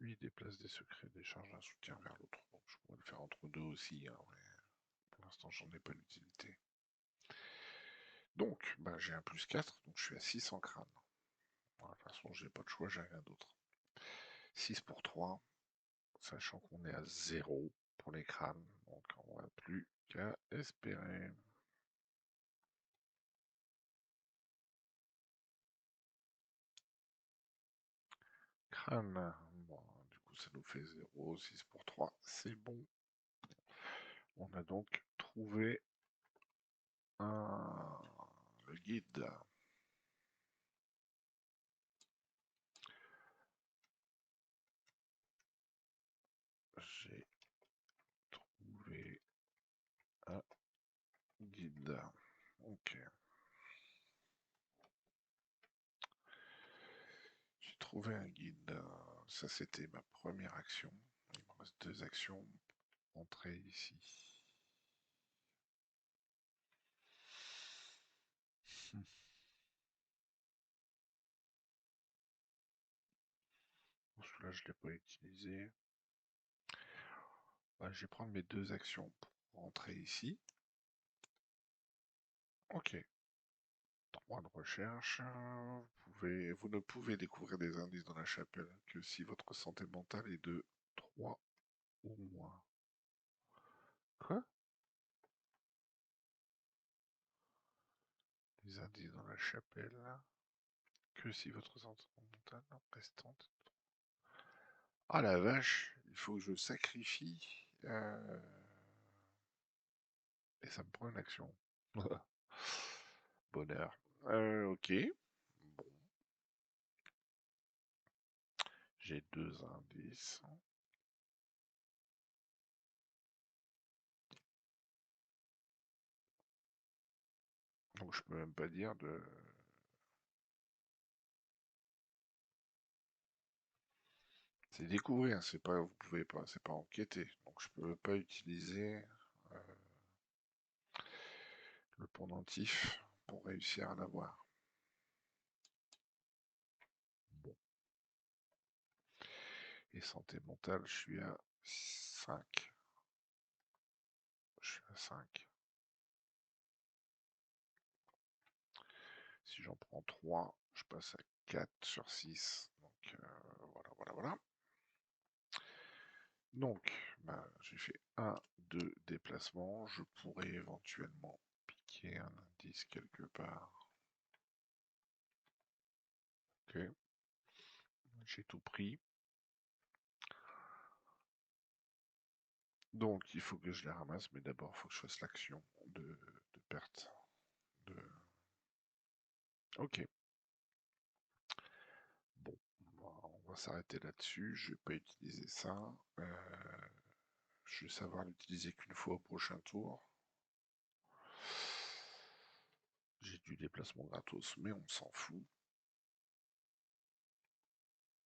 S1: Lui déplace des secrets, décharge un soutien vers l'autre. Bon, je pourrais le faire entre deux aussi, hein, mais pour l'instant j'en ai pas l'utilité. Donc, bah, j'ai un plus 4, donc je suis à 6 en crâne. Bon, de toute façon, j'ai pas de choix, j'ai rien d'autre. 6 pour 3, sachant qu'on est à 0 pour les crânes, donc on n'a plus qu'à espérer. Crâne, bon, du coup ça nous fait 0, 6 pour 3, c'est bon. On a donc trouvé le guide. J'ai trouvé un guide. Ok. J'ai trouvé un guide. Ça, c'était ma première action. Il me reste 2 actions. Entrer ici. Celui-là, je ne l'ai pas utilisé. Bah, je vais prendre mes 2 actions pour rentrer ici. Ok. 3 de recherche. Vous ne pouvez découvrir des indices dans la chapelle que si votre santé mentale est de 3 ou moins. Quoi? Des indices dans la chapelle que si votre santé mentale restante. Ah la vache, il faut que je sacrifie. Et ça me prend une action. Bonheur. Ok. Bon. J'ai 2 indices. Donc je peux même pas dire de. C'est découvrir, c'est pas. Vous pouvez pas, c'est pas enquêter. Donc je peux pas utiliser euh, le pendentif pour réussir à l'avoir. Bon. Et santé mentale, je suis à 5. Je suis à 5. Si j'en prends 3, je passe à 4 sur 6. Donc voilà, voilà, voilà. Donc, bah, j'ai fait 1, 2 déplacements. Je pourrais éventuellement indiquer un indice quelque part. Ok. J'ai tout pris. Donc il faut que je les ramasse, mais d'abord il faut que je fasse l'action de perte. De... Ok. Bon, on va s'arrêter là-dessus. Je vais pas utiliser ça. Je vais savoir l'utiliser qu'une fois au prochain tour. J'ai du déplacement gratos, mais on s'en fout.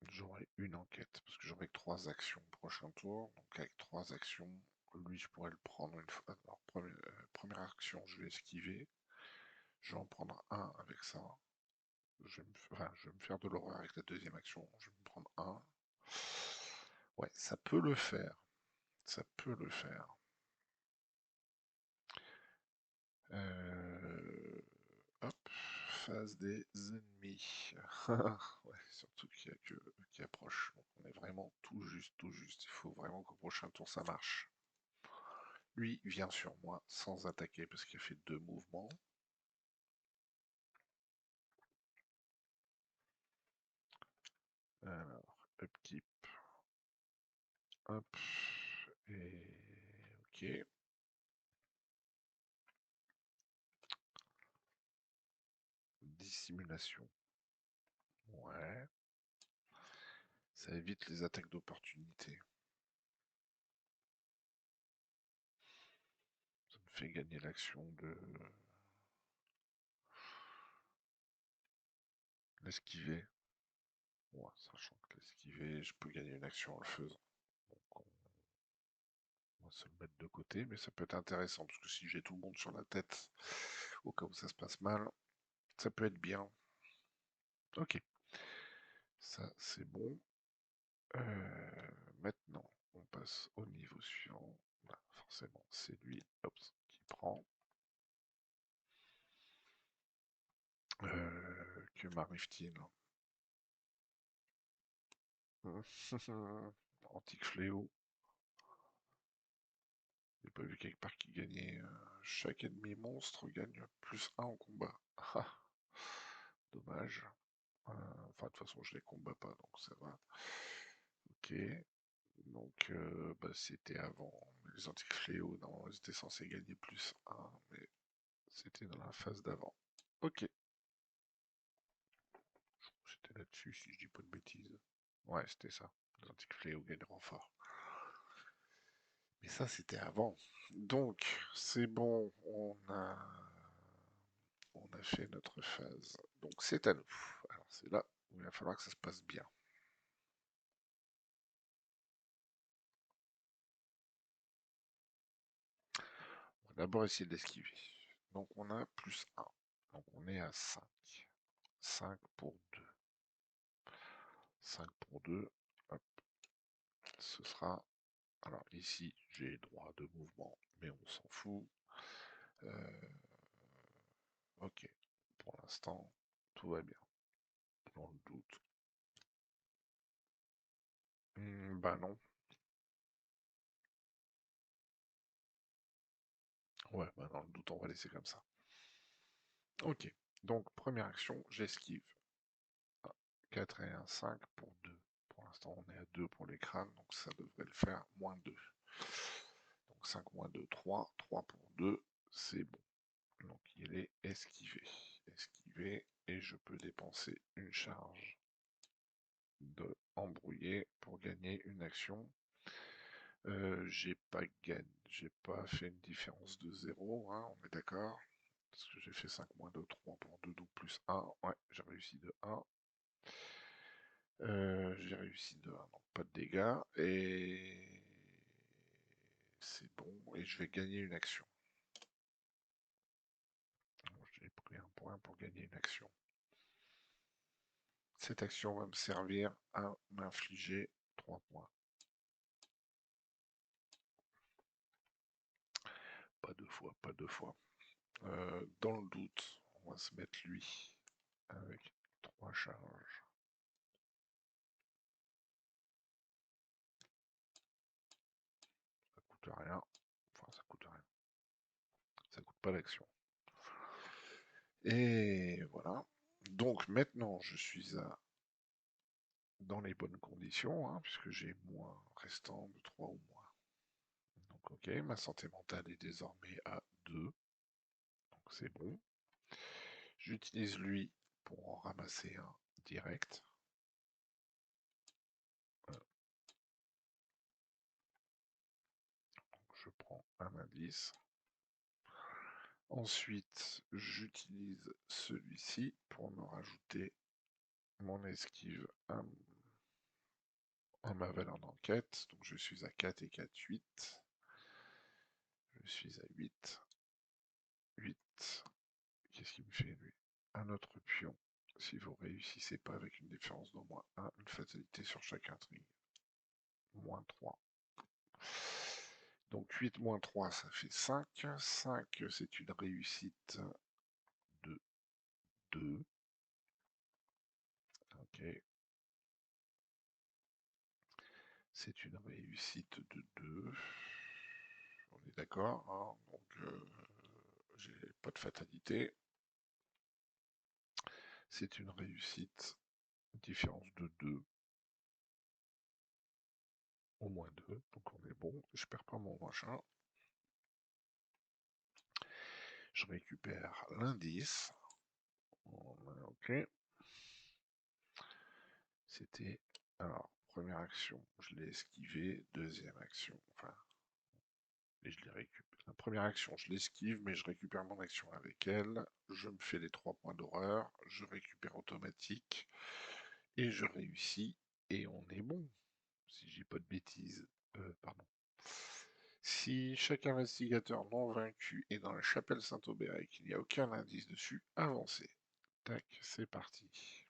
S1: J'aurai une enquête, parce que j'aurai que 3 actions au prochain tour. Donc avec 3 actions, lui je pourrais le prendre une fois. Alors, première action, je vais esquiver. Je vais en prendre un avec ça. Je vais me faire de l'horreur avec la deuxième action. Je vais me prendre un. Ouais, ça peut le faire. Ça peut le faire. Hop, phase des ennemis. Ouais, surtout qui approche. Donc on est vraiment tout juste, tout juste. Il faut vraiment qu'au prochain tour ça marche. Lui vient sur moi sans attaquer parce qu'il a fait 2 mouvements. Alors, upkeep. Hop. Et ok. Dissimulation. Ouais. Ça évite les attaques d'opportunité. Ça me fait gagner l'action de l'esquiver. Ouais, sachant que l'esquiver, je peux gagner une action en le faisant. Donc on va se le mettre de côté, mais ça peut être intéressant, parce que si j'ai tout le monde sur la tête, au cas où ça se passe mal, ça peut être bien. Ok, ça c'est bon. Maintenant, on passe au niveau suivant. Là, forcément, c'est lui qui prend. Que m'arrive-t-il? Antique fléau. J'ai pas vu quelque part qui gagnait. Chaque ennemi monstre gagne +1 en combat. Ah, dommage. Enfin, de toute façon, je les combats pas, donc ça va. Ok. Donc, bah, c'était avant. Les antiques fléaux, non, ils étaient censés gagner +1, mais c'était dans la phase d'avant. Ok. C'était là-dessus, si je dis pas de bêtises. Ouais, c'était ça. Les antiques fléaux gagnent renfort. Mais ça, c'était avant. Donc, c'est bon, on a fait notre phase. Donc, c'est à nous. Alors, c'est là où il va falloir que ça se passe bien. On va d'abord essayer d'esquiver. Donc, on a +1. Donc, on est à 5. 5 pour 2. 5 pour 2. Hop. Ce sera... Alors, ici, j'ai droit de mouvement, mais on s'en fout. Euh, Ok. Pour l'instant, tout va bien. Dans le doute. Bah non. Ouais, bah dans le doute, on va laisser comme ça. Ok. Donc, première action, j'esquive. 4 et 1, 5 pour 2. Pour l'instant, on est à 2 pour les crânes, donc ça devrait le faire. -2. Donc 5 -2, 3. 3 pour 2, c'est bon. Donc il est esquivé. Esquivé, et je peux dépenser une charge de embrouiller pour gagner une action. J'ai pas fait une différence de 0, hein, on est d'accord. Parce que j'ai fait 5 -2, 3 pour 2, donc +1. Ouais, j'ai réussi de 1. J'ai réussi de 1, donc pas de dégâts. Et c'est bon, et je vais gagner une action. J'ai pris un point pour gagner une action. Cette action va me servir à m'infliger 3 points. Pas 2 fois, pas 2 fois. Dans le doute, on va se mettre lui avec 3 charges. Ça coûte rien. Enfin, ça coûte rien. Ça coûte pas l'action. Et voilà. Donc maintenant, je suis dans les bonnes conditions, hein, puisque j'ai moins restant de 3 ou moins. Donc ok, ma santé mentale est désormais à 2, donc c'est bon. J'utilise lui pour en ramasser un direct. Je prends un indice. Ensuite, j'utilise celui-ci pour me rajouter mon esquive à ma valeur d'enquête. Donc je suis à 4 et 4, 8. Je suis à 8. 8. Qu'est-ce qu'il me fait lui? Un autre pion. Si vous réussissez pas avec une différence d'au moins 1, une fatalité sur chaque intrigue. Moins 3. Donc 8 moins 3, ça fait 5. 5, c'est une réussite de 2. Ok. C'est une réussite de 2. On est d'accord, hein, donc j'ai pas de fatalité. C'est une réussite. Différence de 2. Au moins 2. Donc on est bon. Je perds pas mon machin. Je récupère l'indice. Ok. C'était. Alors, première action, je l'ai esquivé. Deuxième action, enfin. Et je l'ai récupéré. La première action, je l'esquive, mais je récupère mon action avec elle. Je me fais les 3 points d'horreur. Je récupère automatique. Et je réussis. Et on est bon. Si j'ai pas de bêtises. Pardon. Si chaque investigateur non vaincu est dans la chapelle Saint-Aubert et qu'il n'y a aucun indice dessus, avancez. Tac, c'est parti.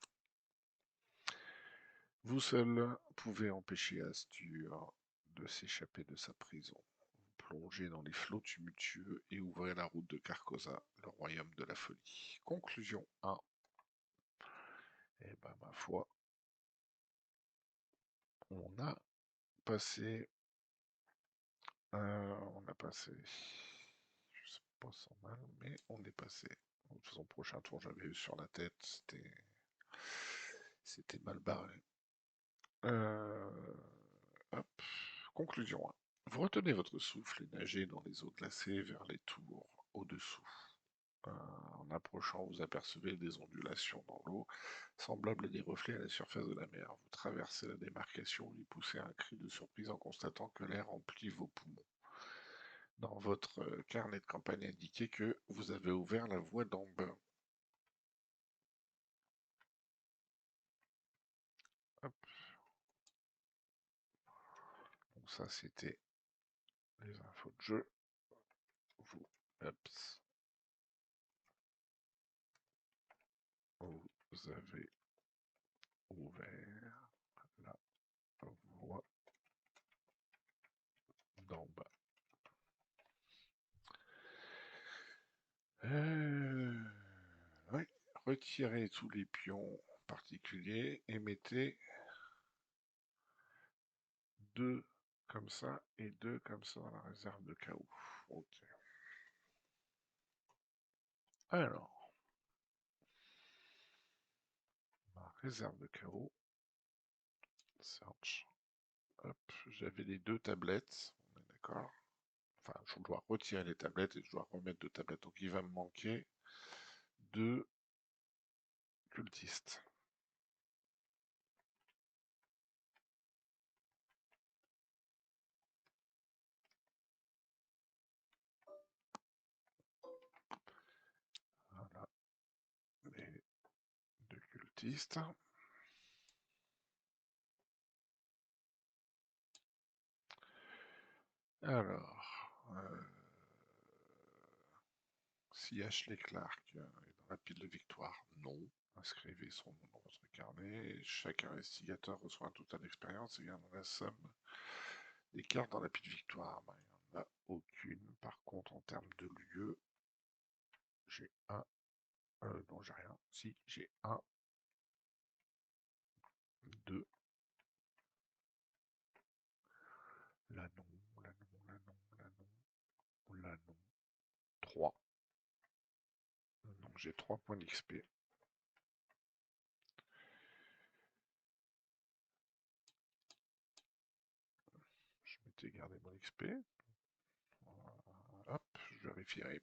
S1: Vous seul pouvez empêcher Astur de s'échapper de sa prison. Vous plongez dans les flots tumultueux et ouvrez la route de Carcosa, le royaume de la folie. Conclusion 1. Eh ben, ma foi, on a passé. On a passé. Je sais pas sans mal, mais on est passé. De toute façon, prochain tour, j'avais eu sur la tête, c'était mal barré. Hop. Conclusion 1. Vous retenez votre souffle et nagez dans les eaux glacées vers les tours au-dessous. En approchant, vous apercevez des ondulations dans l'eau, semblables à des reflets à la surface de la mer. Vous traversez la démarcation et poussez un cri de surprise en constatant que l'air remplit vos poumons. Dans votre carnet de campagne indiqué que vous avez ouvert la voie d'Amber. Hop. Donc ça c'était les infos de jeu. Vous, hop, vous avez ouvert la voie d'en bas. Oui, retirez tous les pions particuliers et mettez 2 comme ça et 2 comme ça dans la réserve de cas où. Ok. Alors, ma réserve de cas où. Search. Hop, j'avais les 2 tablettes. On est d'accord. Enfin, je dois retirer les tablettes et je dois remettre 2 tablettes. Donc il va me manquer 2 cultistes. Voilà, les 2 cultistes. Alors, si Ashley Clark est dans la pile de victoire, non. Inscrivez son nom dans votre carnet. Chaque investigateur reçoit un total d'expérience et gagne la somme des cartes dans la pile de victoire. Ben, il n'y en a aucune. Par contre, en termes de lieu, j'ai un. Non, j'ai rien. Si, j'ai un, 2. L'annon, l'annon, l'annon, l'annon, l'annon. 3. Non, j'ai 3 points d'XP. Je m'étais gardé mon XP. Hop, je vérifierai.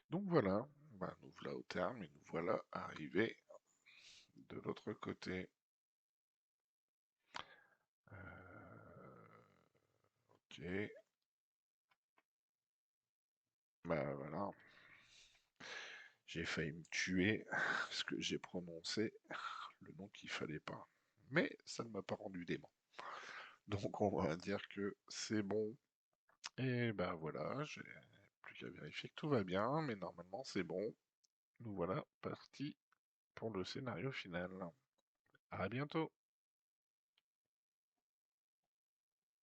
S1: Donc voilà, bah, nous voilà au terme et nous voilà arrivés de l'autre côté. Ok. Bah voilà. J'ai failli me tuer parce que j'ai prononcé le nom qu'il fallait pas. Mais ça ne m'a pas rendu dément. Donc on va dire que c'est bon. Et bah voilà, j'ai plus qu'à vérifier que tout va bien, mais normalement c'est bon. Nous voilà partis pour le scénario final. À bientôt!